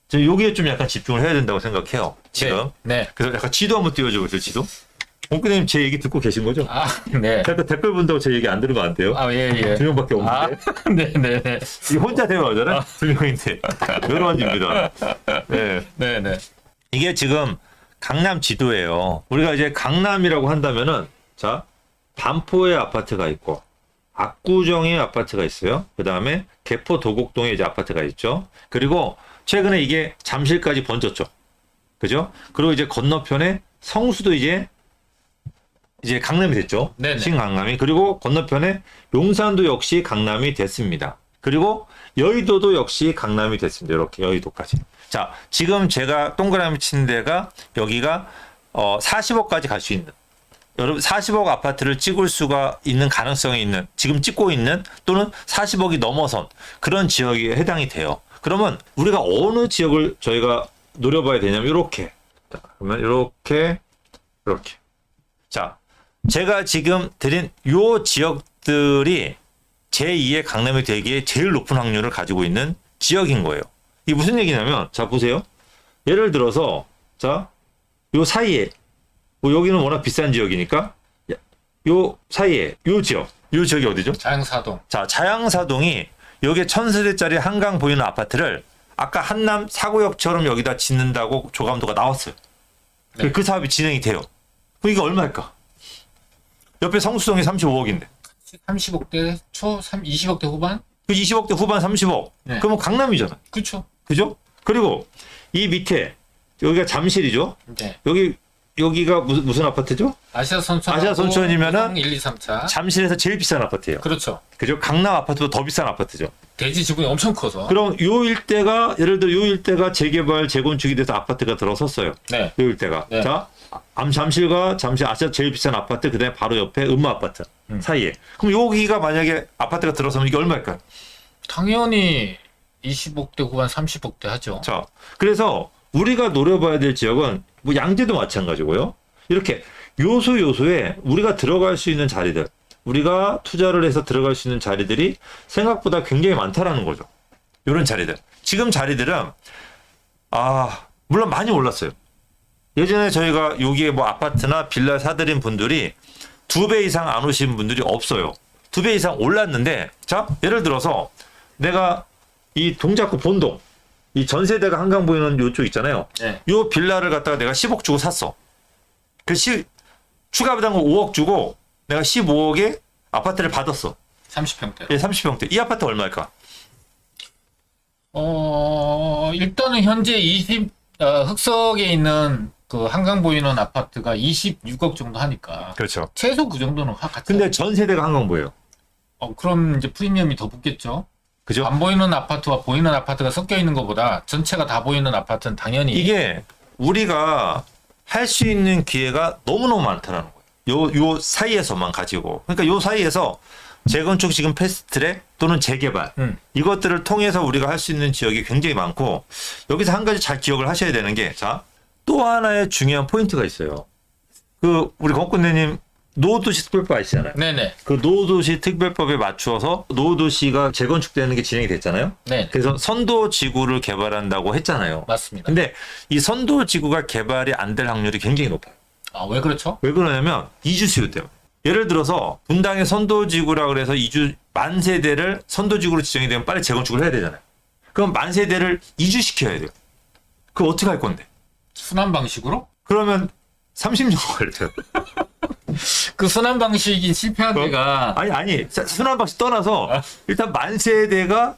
저 여기에 좀 약간 집중을 해야 된다고 생각해요. 지금. 네. 그래서 약간 지도 한번 띄워주고 있어요. 지도. 홍크님 제 얘기 듣고 계신 거죠? 아, 네. 잠깐 댓글 본다고 제 얘기 안 들으면 안 돼요? 아, 예, 예. 두 명밖에 아, 없는데. 네네네. 이 혼자 대화하잖아요. 두 명인데. 여러 가지입니다. 네. 네네. 이게 지금 강남 지도예요. 우리가 이제 강남이라고 한다면은 자 반포에 아파트가 있고 압구정에 아파트가 있어요. 그 다음에 개포 도곡동에 이제 아파트가 있죠. 그리고 최근에 이게 잠실까지 번졌죠. 그죠? 그리고 이제 건너편에 성수도 이제 강남이 됐죠. 네네. 신강남이. 그리고 건너편에 용산도 역시 강남이 됐습니다. 그리고 여의도도 역시 강남이 됐습니다. 이렇게 여의도까지. 자, 지금 제가 동그라미 친 데가 여기가 40억까지 갈 수 있는, 여러분 40억 아파트를 찍을 수가 있는 가능성이 있는, 지금 찍고 있는 또는 40억이 넘어선 그런 지역에 해당이 돼요. 그러면 우리가 어느 지역을 저희가 노려봐야 되냐면 이렇게. 자, 그러면 이렇게. 자, 제가 지금 드린 요 지역들이 제2의 강남이 되기에 제일 높은 확률을 가지고 있는 지역인 거예요. 이게 무슨 얘기냐면, 자, 보세요. 예를 들어서, 자, 요 사이에, 뭐 여기는 워낙 비싼 지역이니까, 요 사이에, 요 지역이 어디죠? 자양사동. 자, 자양사동이 여기에 1000세대짜리 한강 보이는 아파트를 아까 한남 사구역처럼 여기다 짓는다고 조감도가 나왔어요. 네. 그 사업이 진행이 돼요. 그럼 이게 얼마일까? 옆에 성수동이 35억인데. 30억대 초, 20억대 후반? 그 20억대 후반 30억. 네. 그러면 강남이잖아. 그쵸. 그죠? 그리고 이 밑에 여기가 잠실이죠. 네. 여기가 무슨 아파트죠? 아시아 선천. 아시아 선천이면은 1, 2, 3차. 잠실에서 제일 비싼 아파트예요. 그렇죠. 그죠? 강남 아파트보다 더 비싼 아파트죠. 대지 지분이 엄청 커서. 그럼 요 일대가 예를 들어 요 일대가 재개발 재건축이 돼서 아파트가 들어섰어요. 네. 요 일대가. 네. 자, 잠실과 잠실 아시아 제일 비싼 아파트, 그다음에 바로 옆에 음마 아파트 사이에. 그럼 여기가 만약에 아파트가 들어서면 이게 얼마일까요? 당연히 20억대 후반 30억대 하죠. 자, 그래서 우리가 노려봐야 될 지역은 뭐 양재도 마찬가지고요. 이렇게 요소에 우리가 들어갈 수 있는 자리들, 우리가 투자를 해서 들어갈 수 있는 자리들이 생각보다 굉장히 많다라는 거죠. 이런 자리들. 지금 자리들은 물론 많이 올랐어요. 예전에 저희가 여기에 뭐 아파트나 빌라 사들인 분들이 2배 이상 안 오신 분들이 없어요. 2배 이상 올랐는데, 자, 예를 들어서 내가 이 동작구 본동, 이 전세대가 한강 보이는 요쪽 있잖아요. 네. 요 빌라를 갖다가 내가 10억 주고 샀어. 추가 부담금 5억 주고 내가 15억에 아파트를 받았어. 30평대. 예, 30평대. 이 아파트 얼마일까? 일단은 현재 흑석에 있는 그 한강 보이는 아파트가 26억 정도 하니까 그렇죠. 최소 그 정도는 같이. 근데 전세대가 한강 보여요. 그럼 이제 프리미엄이 더 붙겠죠. 그죠? 안 보이는 아파트와 보이는 아파트가 섞여 있는 것보다 전체가 다 보이는 아파트는 당연히 이게 우리가 할 수 있는 기회가 너무너무 많다라는 거예요. 요 사이에서만 가지고. 그러니까 요 사이에서 재건축 지금 패스트트랙 또는 재개발 이것들을 통해서 우리가 할 수 있는 지역이 굉장히 많고, 여기서 한 가지 잘 기억을 하셔야 되는 게, 자, 또 하나의 중요한 포인트가 있어요. 우리 건kun대님 노후도시 특별법 아시잖아요. 네네. 그 노후도시 특별법에 맞추어서 노후도시가 재건축되는 게 진행이 됐잖아요. 네. 그래서 선도지구를 개발한다고 했잖아요. 맞습니다. 근데 이 선도지구가 개발이 안 될 확률이 굉장히 높아요. 왜 그렇죠? 왜 그러냐면 이주 수요 때문에. 예를 들어서 분당의 선도지구라 그래서 이주 만 세대를 선도지구로 지정이 되면 빨리 재건축을 해야 되잖아요. 그럼 만 세대를 이주시켜야 돼요. 그거 어떻게 할 건데? 순환 방식으로? 그러면 30년 걸려요. 그 순환 방식이 실패한 데가 아니 순환 방식 떠나서 일단 만 세대가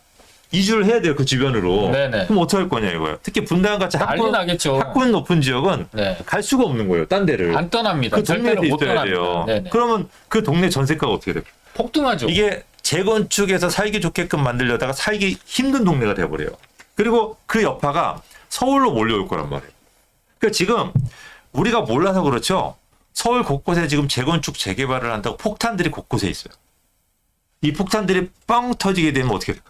이주를 해야 돼요, 그 주변으로. 네네. 그럼 어떻게 할 거냐 이거예요. 특히 분당 같이 난리 나겠죠. 학군 높은 지역은 네. 갈 수가 없는 거예요, 딴 데를. 안 떠납니다. 그 동네에 절대로 못 있어야 떠납니다. 돼요. 네네. 그러면 그 동네 전세가가 어떻게 돼요? 폭등하죠. 이게 재건축에서 살기 좋게끔 만들려다가 살기 힘든 동네가 돼버려요. 그리고 그 여파가 서울로 몰려올 거란 말이에요. 그러니까 지금 우리가 몰라서 그렇죠. 서울 곳곳에 지금 재건축 재개발을 한다고 폭탄들이 곳곳에 있어요. 이 폭탄들이 뻥 터지게 되면 어떻게 될까?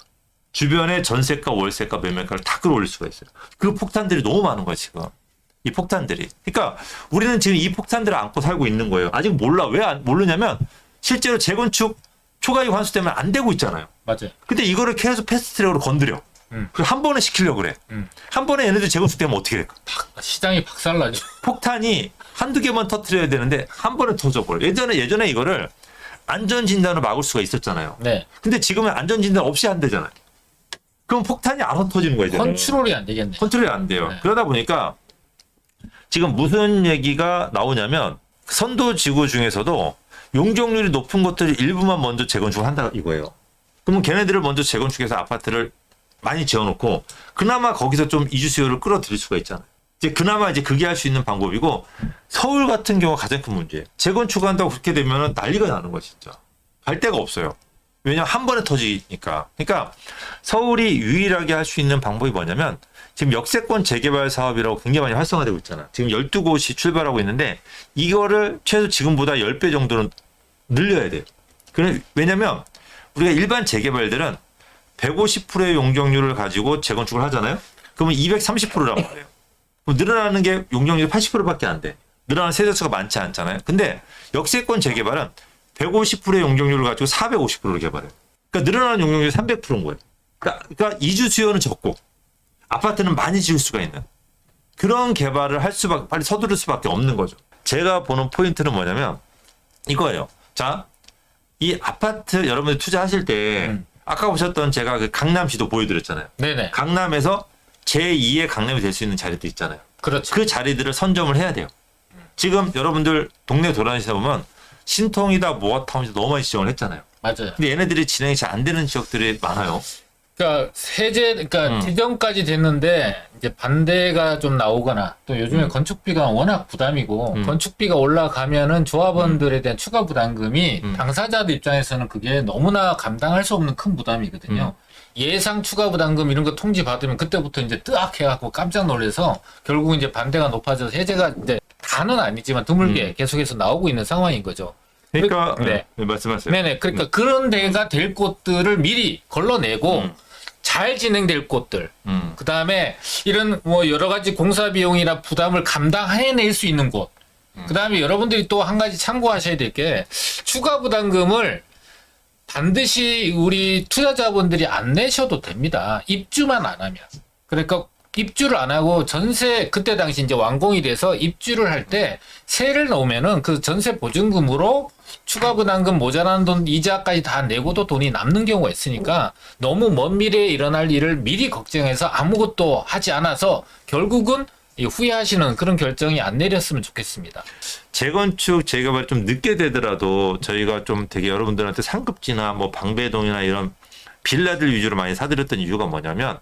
주변에 전세가, 월세가, 매매가를 다 끌어올릴 수가 있어요. 그 폭탄들이 너무 많은 거예요, 지금. 이 폭탄들이. 그러니까 우리는 지금 이 폭탄들을 안고 살고 있는 거예요. 아직 몰라. 왜 모르냐면 실제로 재건축 초과이익 환수 때문에 안 되고 있잖아요. 맞아요. 근데 이거를 계속 패스트트랙으로 건드려. 그리고 한 번에 시키려고 그래. 한 번에 얘네들 재건축 되면 어떻게 될까? 시장이 박살나죠. 폭탄이 한두 개만 터트려야 되는데 한 번에 터져버려. 예전에 이거를 안전진단으로 막을 수가 있었잖아요. 네. 근데 지금은 안전진단 없이 한대잖아요. 그럼 폭탄이 알아서 터지는 거예요. 이제는. 컨트롤이 안 되겠네. 컨트롤이 안 돼요. 네. 그러다 보니까 지금 무슨 얘기가 나오냐면 선도지구 중에서도 용적률이 높은 것들이 일부만 먼저 재건축을 한다 이거예요. 그러면 걔네들을 먼저 재건축해서 아파트를 많이 지어놓고 그나마 거기서 좀 이주 수요를 끌어들일 수가 있잖아요. 이제 그나마 이제 그게 할 수 있는 방법이고 서울 같은 경우가 가장 큰 문제예요. 재건축한다고 그렇게 되면 난리가 나는 거야 진짜. 갈 데가 없어요. 왜냐면 한 번에 터지니까. 그러니까 서울이 유일하게 할 수 있는 방법이 뭐냐면 지금 역세권 재개발 사업이라고 굉장히 많이 활성화되고 있잖아. 지금 12곳이 출발하고 있는데 이거를 최소 지금보다 10배 정도는 늘려야 돼요. 왜냐면 우리가 일반 재개발들은 150%의 용적률을 가지고 재건축을 하잖아요. 그러면 230%란 말이에요. 그럼 늘어나는 게 용적률이 80%밖에 안 돼. 늘어나는 세대수가 많지 않잖아요. 근데 역세권 재개발은 150%의 용적률을 가지고 450%를 개발해요. 그러니까 늘어나는 용적률이 300%인 거예요. 그러니까 이주 수요는 적고 아파트는 많이 지을 수가 있는 그런 개발을 할 수밖에 빨리 서두를 수밖에 없는 거죠. 제가 보는 포인트는 뭐냐면 이거예요. 자, 이 아파트 여러분들 투자하실 때 아까 보셨던 제가 그 강남시도 보여드렸잖아요. 네네. 강남에서 제2의 강남이 될 수 있는 자리도 있잖아요. 그렇죠. 그 자리들을 선점을 해야 돼요. 지금 여러분들 동네 돌아다니시다 보면 신통이다 모아타운이다 너무 많이 지정을 했잖아요. 맞아요. 근데 얘네들이 진행이 잘 안 되는 지역들이 많아요. 그러니까 지정까지 됐는데 이제 반대가 좀 나오거나 또 요즘에 건축비가 워낙 부담이고 건축비가 올라가면은 조합원들에 대한 추가 부담금이 당사자들 입장에서는 그게 너무나 감당할 수 없는 큰 부담이거든요. 예상 추가 부담금 이런 거 통지 받으면 그때부터 이제 뜨악 해갖고 깜짝 놀라서 결국 이제 반대가 높아져서 해제가 이제 다는 아니지만 드물게 계속해서 나오고 있는 상황인 거죠. 그러니까 네. 네, 말씀하세요. 네네. 그러니까 그런 데가 될 곳들을 미리 걸러내고 잘 진행될 곳들. 그 다음에 이런 뭐 여러 가지 공사 비용이나 부담을 감당해낼 수 있는 곳. 그 다음에 여러분들이 또 한 가지 참고하셔야 될 게 추가 부담금을 반드시 우리 투자자분들이 안 내셔도 됩니다. 입주만 안 하면. 그러니까 입주를 안 하고 전세 그때 당시 이제 완공이 돼서 입주를 할 때 세를 넣으면은 그 전세 보증금으로 추가 부담금 모자라는 돈 이자까지 다 내고도 돈이 남는 경우가 있으니까 너무 먼 미래에 일어날 일을 미리 걱정해서 아무것도 하지 않아서 결국은 후회하시는 그런 결정이 안 내렸으면 좋겠습니다. 재건축 재개발 좀 늦게 되더라도 저희가 좀 되게 여러분들한테 상급지나 뭐 방배동이나 이런 빌라들 위주로 많이 사드렸던 이유가 뭐냐면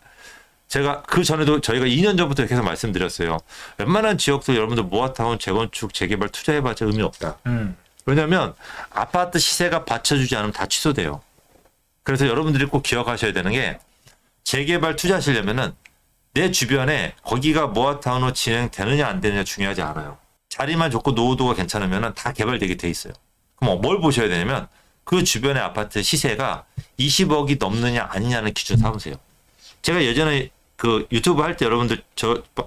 제가 그 전에도 저희가 2년 전부터 계속 말씀드렸어요. 웬만한 지역도 여러분들 모아타운 재건축 재개발 투자해봤자 의미 없다. 왜냐하면 아파트 시세가 받쳐주지 않으면 다 취소돼요. 그래서 여러분들이 꼭 기억하셔야 되는 게 재개발 투자하시려면은 내 주변에 거기가 모아타운으로 진행되느냐 안 되느냐 중요하지 않아요. 자리만 좋고 노후도가 괜찮으면 다 개발되게 돼 있어요. 그럼 뭘 보셔야 되냐면 그 주변의 아파트 시세가 20억이 넘느냐 아니냐는 기준 삼으세요. 제가 예전에 그 유튜브 할 때 여러분들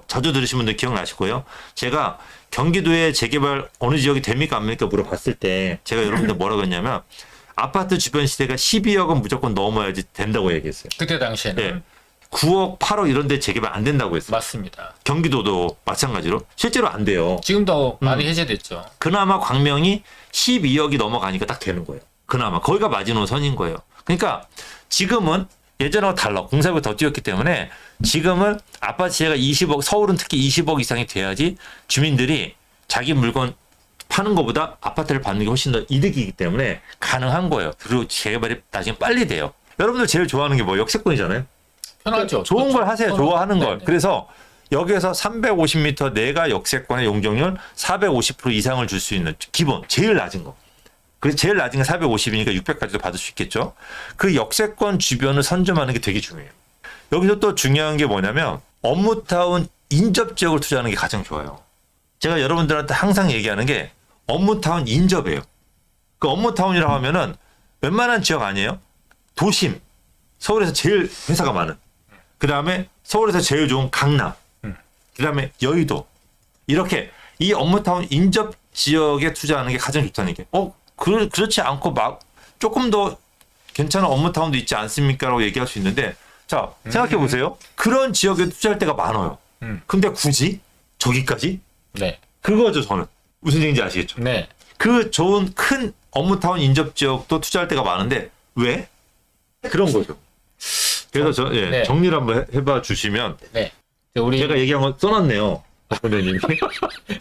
자주 들으신 분들 기억나실 거예요. 제가 경기도에 재개발 어느 지역이 됩니까 안 됩니까 물어봤을 때 제가 여러분들 뭐라고 했냐면 아파트 주변 시세가 12억은 무조건 넘어야지 된다고 얘기했어요. 그때 당시에는. 네. 9억, 8억 이런 데 재개발 안 된다고 했어요. 맞습니다. 경기도도 마찬가지로 실제로 안 돼요. 지금도 많이 해제됐죠. 그나마 광명이 12억이 넘어가니까 딱 되는 거예요. 그나마 거기가 마지노선인 거예요. 그러니까 지금은 예전하고 달라. 공사비가 더 뛰었기 때문에 지금은 아파트 시세가 20억, 서울은 특히 20억 이상이 돼야지 주민들이 자기 물건 파는 것보다 아파트를 받는 게 훨씬 더 이득이기 때문에 가능한 거예요. 그리고 재개발이 나중에 빨리 돼요. 여러분들 제일 좋아하는 게 뭐 역세권이잖아요. 편하죠. 좋은 걸 하세요. 좋아하는 걸. 네네. 그래서 여기에서 350m 내가 역세권의 용적률 450% 이상을 줄 수 있는 기본 제일 낮은 거. 그래서 제일 낮은 게 450이니까 600까지도 받을 수 있겠죠. 그 역세권 주변을 선점하는 게 되게 중요해요. 여기서 또 중요한 게 뭐냐면 업무타운 인접 지역을 투자하는 게 가장 좋아요. 제가 여러분들한테 항상 얘기하는 게 업무타운 인접이에요. 그 업무타운이라고 하면은 웬만한 지역 아니에요. 도심. 서울에서 제일 회사가 많은. 그 다음에 서울에서 제일 좋은 강남. 그 다음에 여의도. 이렇게 이 업무타운 인접 지역에 투자하는 게 가장 좋다는 게. 그렇지 않고 막 조금 더 괜찮은 업무타운도 있지 않습니까? 라고 얘기할 수 있는데 자, 생각해 보세요. 그런 지역에 투자할 때가 많아요. 근데 굳이 저기까지? 네. 그거죠, 저는. 무슨 얘기인지 아시겠죠? 네. 그 좋은 큰 업무타운 인접 지역도 투자할 때가 많은데 왜? 그런 거죠. 그래서 네. 정리를 한번 해봐 주시면 네. 우리 제가 얘기한 거 써놨네요. 선생님.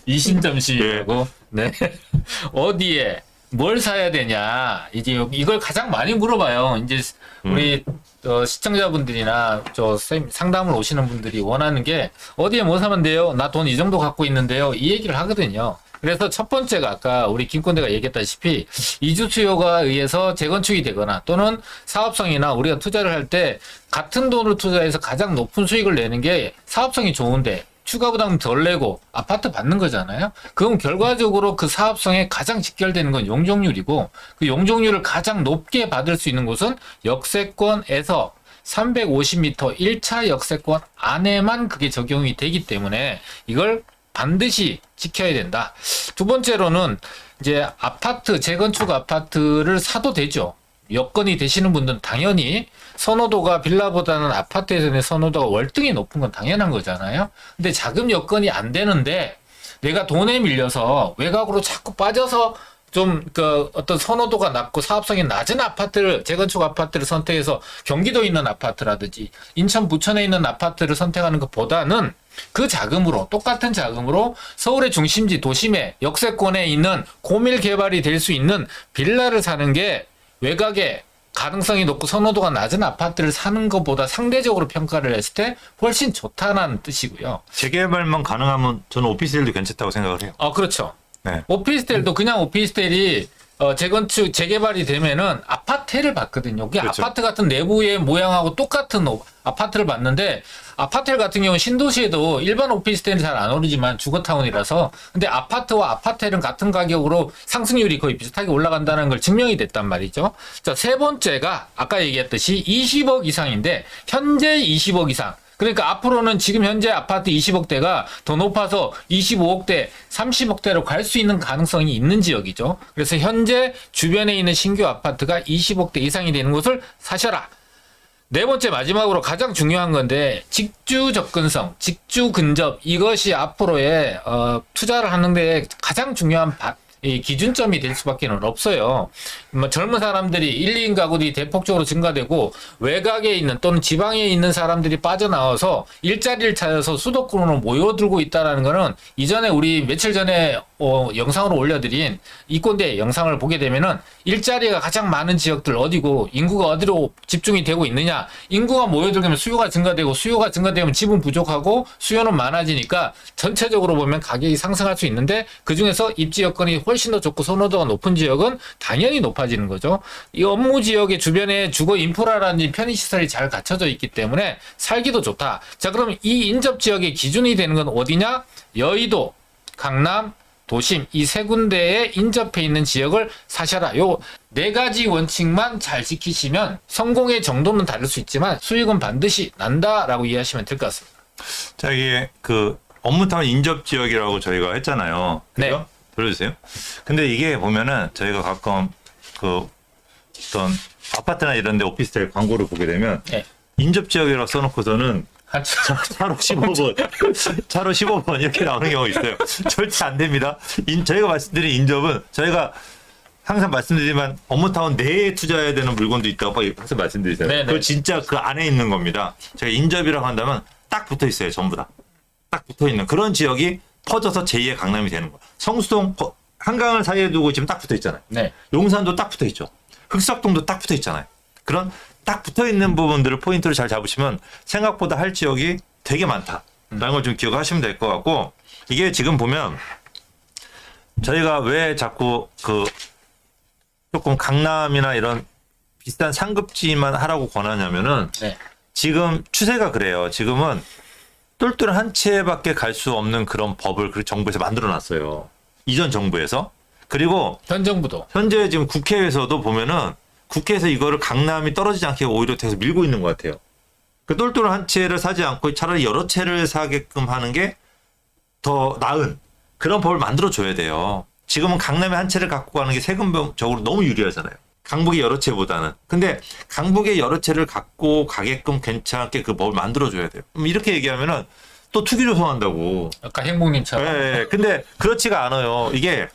이신점시라고 네. 어디에 뭘 사야 되냐 이제 이걸 가장 많이 물어봐요. 이제 우리 시청자분들이나 상담을 오시는 분들이 원하는 게 어디에 뭐 사면 돼요? 나 돈 이 정도 갖고 있는데요. 이 얘기를 하거든요. 그래서 첫 번째가 아까 우리 김건대가 얘기했다시피 이주 수요가 의해서 재건축이 되거나 또는 사업성이나 우리가 투자를 할 때 같은 돈을 투자해서 가장 높은 수익을 내는 게 사업성이 좋은데 추가 부담 덜 내고 아파트 받는 거잖아요. 그럼 결과적으로 그 사업성에 가장 직결되는 건 용적률이고 그 용적률을 가장 높게 받을 수 있는 곳은 역세권에서 350m 1차 역세권 안에만 그게 적용이 되기 때문에 이걸 반드시 지켜야 된다. 두 번째로는 이제 아파트, 재건축 아파트를 사도 되죠. 여건이 되시는 분들은 당연히 선호도가 빌라보다는 아파트에서의 선호도가 월등히 높은 건 당연한 거잖아요. 근데 자금 여건이 안 되는데 내가 돈에 밀려서 외곽으로 자꾸 빠져서 좀 그 어떤 선호도가 낮고 사업성이 낮은 아파트를 재건축 아파트를 선택해서 경기도에 있는 아파트라든지 인천 부천에 있는 아파트를 선택하는 것보다는 그 자금으로 똑같은 자금으로 서울의 중심지 도심에 역세권에 있는 고밀 개발이 될 수 있는 빌라를 사는 게 외곽에 가능성이 높고 선호도가 낮은 아파트를 사는 것보다 상대적으로 평가를 했을 때 훨씬 좋다는 뜻이고요. 재개발만 가능하면 저는 오피스텔도 괜찮다고 생각을 해요. 그렇죠. 네. 오피스텔도 그냥 오피스텔이 재건축, 재개발이 되면은 아파트를 받거든요. 그게 그렇죠. 아파트 같은 내부의 모양하고 똑같은 아파트를 받는데 아파트 같은 경우는 신도시에도 일반 오피스텔은 잘 안 오르지만 주거타운이라서 근데 아파트와 아파트는 같은 가격으로 상승률이 거의 비슷하게 올라간다는 걸 증명이 됐단 말이죠. 자, 세 번째가 아까 얘기했듯이 20억 이상인데 현재 20억 이상. 그러니까 앞으로는 지금 현재 아파트 20억대가 더 높아서 25억대, 30억대로 갈 수 있는 가능성이 있는 지역이죠. 그래서 현재 주변에 있는 신규 아파트가 20억대 이상이 되는 곳을 사셔라. 네 번째 마지막으로 가장 중요한 건데 직주 접근성, 직주 근접 이것이 앞으로의 투자를 하는 데 가장 중요한 이 기준점이 될 수밖에 없어요. 뭐 젊은 사람들이 1, 2인 가구들이 대폭적으로 증가되고 외곽에 있는 또는 지방에 있는 사람들이 빠져나와서 일자리를 찾아서 수도권으로 모여들고 있다는 거는 이전에 우리 며칠 전에 영상으로 올려드린 이권대 영상을 보게 되면은 일자리가 가장 많은 지역들 어디고 인구가 어디로 집중이 되고 있느냐. 인구가 모여들면 수요가 증가되고 수요가 증가되면 집은 부족하고 수요는 많아지니까 전체적으로 보면 가격이 상승할 수 있는데 그중에서 입지 여건이 훨씬 더 좋고 선호도가 높은 지역은 당연히 높아지는 거죠. 이 업무 지역의 주변에 주거 인프라라든지 편의시설이 잘 갖춰져 있기 때문에 살기도 좋다. 자, 그럼 이 인접 지역의 기준이 되는 건 어디냐? 여의도, 강남, 도심 이 세 군데에 인접해 있는 지역을 사셔라. 요 네 가지 원칙만 잘 지키시면 성공의 정도는 다를 수 있지만 수익은 반드시 난다라고 이해하시면 될 것 같습니다. 자, 이게 그 업무타운 인접 지역이라고 저희가 했잖아요. 그죠? 네. 들어주세요. 근데 이게 보면은 저희가 가끔 그 어떤 아파트나 이런 데 오피스텔 광고를 보게 되면 네. 인접 지역이라고 써놓고서는 한참 차로 15번, 차로 15번 이렇게 나오는 경우가 있어요. 절대 안 됩니다. 저희가 말씀드린 인접은 저희가 항상 말씀드리지만 업무타운 내에 투자해야 되는 물건도 있다고 항상 말씀드리잖아요. 네네. 그거 진짜 그 안에 있는 겁니다. 저희가 인접이라고 한다면 딱 붙어 있어요. 전부 다. 딱 붙어 있는 그런 지역이 퍼져서 제2의 강남이 되는 거예요. 성수동, 한강을 사이에 두고 지금 딱 붙어 있잖아요. 네. 용산도 딱 붙어 있죠. 흑석동도 딱 붙어 있잖아요. 그런 딱 붙어 있는 부분들을 포인트를 잘 잡으시면 생각보다 할 지역이 되게 많다라는 걸 좀 기억하시면 될 것 같고 이게 지금 보면 저희가 왜 자꾸 그 조금 강남이나 이런 비싼 상급지만 하라고 권하냐면은 네. 지금 추세가 그래요. 지금은 똘똘 한 채밖에 갈 수 없는 그런 법을 그 정부에서 만들어 놨어요. 이전 정부에서. 그리고 현 정부도 현재 지금 국회에서도 보면은 국회에서 이거를 강남이 떨어지지 않게 오히려 계속 밀고 있는 것 같아요. 그 똘똘 한 채를 사지 않고 차라리 여러 채를 사게끔 하는 게 더 나은 그런 법을 만들어 줘야 돼요. 지금은 강남에 한 채를 갖고 가는 게 세금적으로 너무 유리하잖아요. 강북의 여러 채보다는. 근데 강북의 여러 채를 갖고 가게끔 괜찮게 그 법을 만들어 줘야 돼요. 이렇게 얘기하면은 또 투기 조성한다고. 아까 행복님처럼 네, 근데 그렇지가 않아요. 이게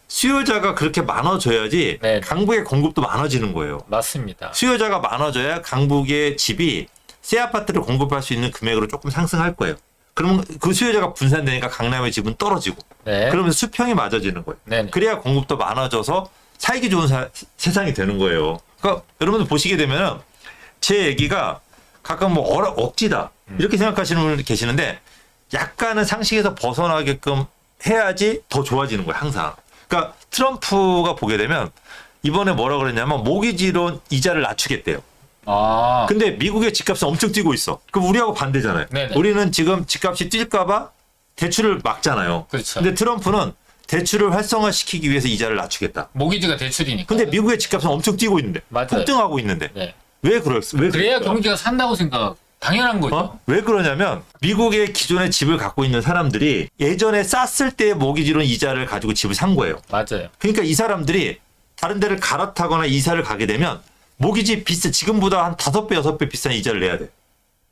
수요자가 그렇게 많아져야지 네. 강북의 공급도 많아지는 거예요. 맞습니다. 수요자가 많아져야 강북의 집이 새 아파트를 공급할 수 있는 금액으로 조금 상승할 거예요. 그러면 그 수요자가 분산되니까 강남의 집은 떨어지고 네. 그러면서 수평이 맞아지는 거예요. 네네. 그래야 공급도 많아져서 살기 좋은 세상이 되는 거예요. 그러니까 여러분들 보시게 되면 제 얘기가 가끔 뭐 억지다 이렇게 생각하시는 분들 계시는데 약간은 상식에서 벗어나게끔 해야지 더 좋아지는 거예요. 항상. 그러니까 트럼프가 보게 되면 이번에 뭐라 그랬냐면 모기지론 이자를 낮추겠대요. 아, 근데 미국의 집값은 엄청 뛰고 있어. 그럼 우리하고 반대잖아요. 네네. 우리는 지금 집값이 뛸까봐 대출을 막잖아요. 그렇죠. 근데 트럼프는 대출을 활성화시키기 위해서 이자를 낮추겠다. 모기지가 대출이니까. 근데 미국의 집값은 엄청 뛰고 있는데, 맞아요. 폭등하고 있는데 네. 왜 그래야 그럴까? 경기가 산다고 생각. 당연한 거죠. 어? 왜 그러냐면 미국의 기존의 집을 갖고 있는 사람들이 예전에 쌌을 때의 모기지론 이자를 가지고 집을 산 거예요. 맞아요. 그러니까 이 사람들이 다른 데를 갈아타거나 이사를 가게 되면 모기지 지금보다 한 5배, 6배 비싼 이자를 내야 돼.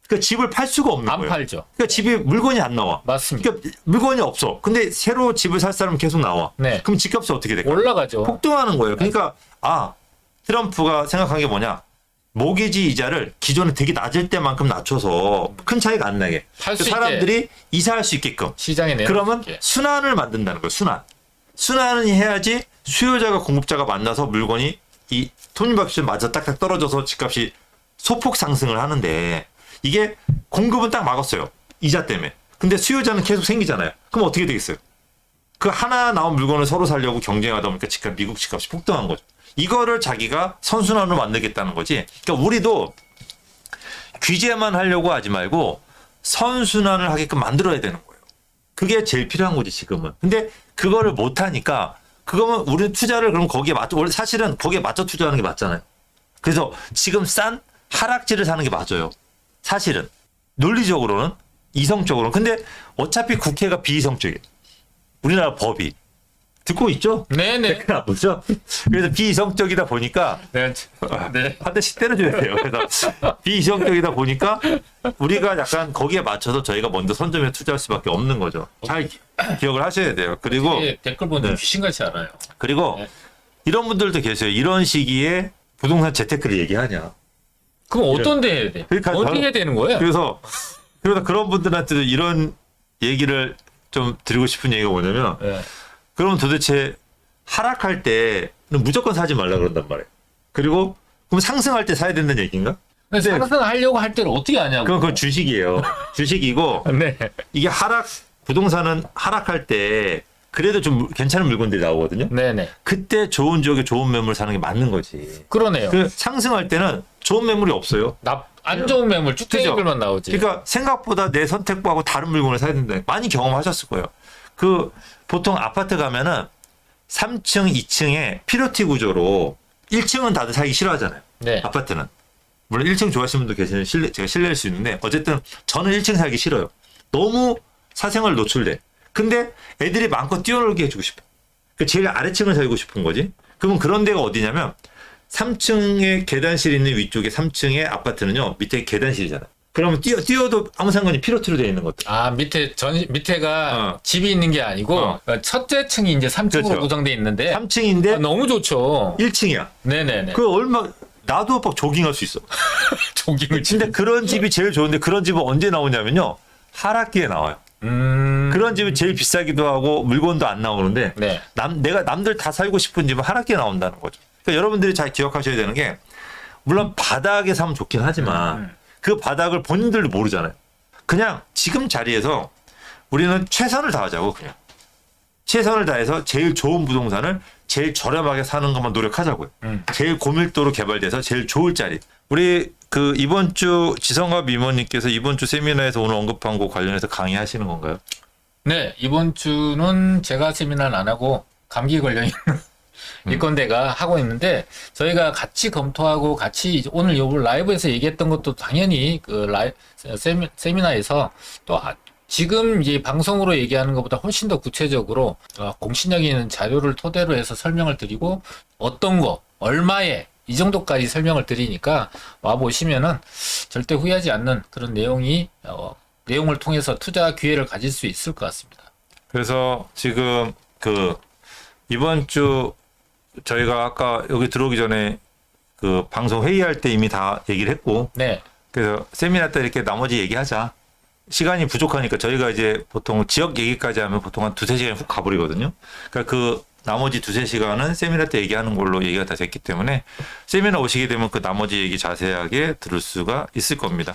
그러니까 집을 팔 수가 없는 안 거예요. 팔죠. 그러니까 집에 물건이 안 나와. 맞습니다. 그러니까 물건이 없어. 근데 새로 집을 살 사람은 계속 나와. 네. 그럼 집값이 어떻게 될까? 올라가죠. 폭등하는 거예요. 그러니까 트럼프가 생각한 게 뭐냐? 모기지 이자를 기존에 되게 낮을 때만큼 낮춰서 큰 차이가 안 나게 팔수 사람들이 이사할 수 있게끔. 시장에 내놓을 그러면 수 있게. 순환을 만든다는 거예요. 순환을 해야지 수요자가 공급자가 만나서 물건이 이 톱니바퀴 맞아 딱딱 떨어져서 집값이 소폭 상승을 하는데 이게 공급은 딱 막았어요. 이자 때문에. 근데 수요자는 계속 생기잖아요. 그럼 어떻게 되겠어요? 그 하나 나온 물건을 서로 살려고 경쟁하다 보니까 미국 집값이 폭등한 거죠. 이거를 자기가 선순환으로 만들겠다는 거지. 그러니까 우리도 규제만 하려고 하지 말고 선순환을 하게끔 만들어야 되는 거예요. 그게 제일 필요한 거지 지금은. 근데 그거를 못 하니까 그거면 우리는 투자를 그럼 거기에 맞춰 원래 사실은 거기에 맞춰 투자하는 게 맞잖아요. 그래서 지금 싼 하락지를 사는 게 맞아요. 사실은 논리적으로는 이성적으로는. 근데 어차피 국회가 비이성적이에요. 우리나라 법이 듣고 있죠? 네네. 보죠. 그래서 비이성적이다 보니까 네. 네. 한 대씩 때려줘야 돼요. 그래서 비이성적이다 보니까 우리가 약간 거기에 맞춰서 저희가 먼저 선점에 투자할 수밖에 없는 거죠. 잘 기억을 하셔야 돼요. 그리고 댓글 보는 네. 귀신같이 알아요. 그리고 네. 이런 분들도 계세요. 이런 시기에 부동산 재테크를 얘기하냐. 그럼 어떤 데 해야 돼? 그러니까 어떻게 바로- 해야 되는 거예요? 그래서 그런 분들한테도 이런 얘기를 좀 드리고 싶은 얘기가 뭐냐면 네. 그럼 도대체 하락할 때는 무조건 사지 말라 그런단 말이에요. 그리고 그럼 상승할 때 사야 된다는 얘기인가? 근데 상승하려고 할 때를 어떻게 하냐고. 그건 주식이에요. 주식이고 네. 이게 부동산은 하락할 때 그래도 좀 괜찮은 물건들이 나오거든요. 네네. 그때 좋은 지역에 좋은 매물 사는 게 맞는 거지. 그러네요. 그 상승할 때는 좋은 매물이 없어요. 안 좋은 매물 쭉대기들만 나오지. 그러니까 생각보다 내 선택하고 다른 물건을 사야 된다. 많이 경험하셨을 거예요. 그 보통 아파트 가면은 3층, 2층에 피로티 구조로 1층은 다들 살기 싫어하잖아요. 네. 아파트는. 물론 1층 좋아하시는 분도 계시는 제가 실례할 수 있는데 어쨌든 저는 1층 살기 싫어요. 너무 사생활 노출돼. 근데 애들이 마음껏 뛰어놀게 해주고 싶어. 그 제일 아래층을 살고 싶은 거지. 그러면 그런 데가 어디냐면 3층에 계단실 있는 위쪽에 3층의 아파트는요. 밑에 계단실이잖아요. 그러면 뛰어도 아무 상관이 피로티로 되어 있는 것들. 아, 밑에가 집이 있는 게 아니고 어. 그러니까 첫째 층이 이제 3층으로 그렇죠. 구성되어 있는데 3층인데 너무 좋죠. 1층이야. 네네네. 그 나도 막 조깅할 수 있어. 조깅을 근데 그런 집이 제일 좋은데 그런 집은 언제 나오냐면요. 하락기에 나와요. 그런 집이 제일 비싸기도 하고 물건도 안 나오는데 네. 내가 남들 다 살고 싶은 집은 하락기에 나온다는 거죠. 그러니까 여러분들이 잘 기억하셔야 되는 게 물론 바닥에 사면 좋긴 하지만 그 바닥을 본인들도 모르잖아요. 그냥 지금 자리에서 우리는 최선을 다하자고 그냥. 최선을 다해서 제일 좋은 부동산을 제일 저렴하게 사는 것만 노력하자고요. 제일 고밀도로 개발돼서 제일 좋을 자리. 우리 그 이번 주 지성갑 임원님께서 이번 주 세미나에서 오늘 언급한 거 관련해서 강의하시는 건가요? 네, 이번 주는 제가 세미나를 안 하고 감기 걸려 있는 일건대가 하고 있는데 저희가 같이 검토하고 같이 이제 오늘 요 라이브에서 얘기했던 것도 당연히 그 세미나에서 또 지금 이제 방송으로 얘기하는 것보다 훨씬 더 구체적으로 공신력 있는 자료를 토대로 해서 설명을 드리고 어떤 거 얼마에 이 정도까지 설명을 드리니까 와 보시면은 절대 후회하지 않는 그런 내용을 통해서 투자 기회를 가질 수 있을 것 같습니다. 그래서 지금 그 이번 주 저희가 아까 여기 들어오기 전에 그 방송 회의할 때 이미 다 얘기를 했고 네, 그래서 세미나 때 이렇게 나머지 얘기하자. 시간이 부족하니까 저희가 이제 보통 지역 얘기까지 하면 보통 한 2-3시간이 훅 가버리거든요. 그러니까 그 나머지 2-3시간은 세미나 때 얘기하는 걸로 얘기가 다 됐기 때문에 세미나 오시게 되면 그 나머지 얘기 자세하게 들을 수가 있을 겁니다.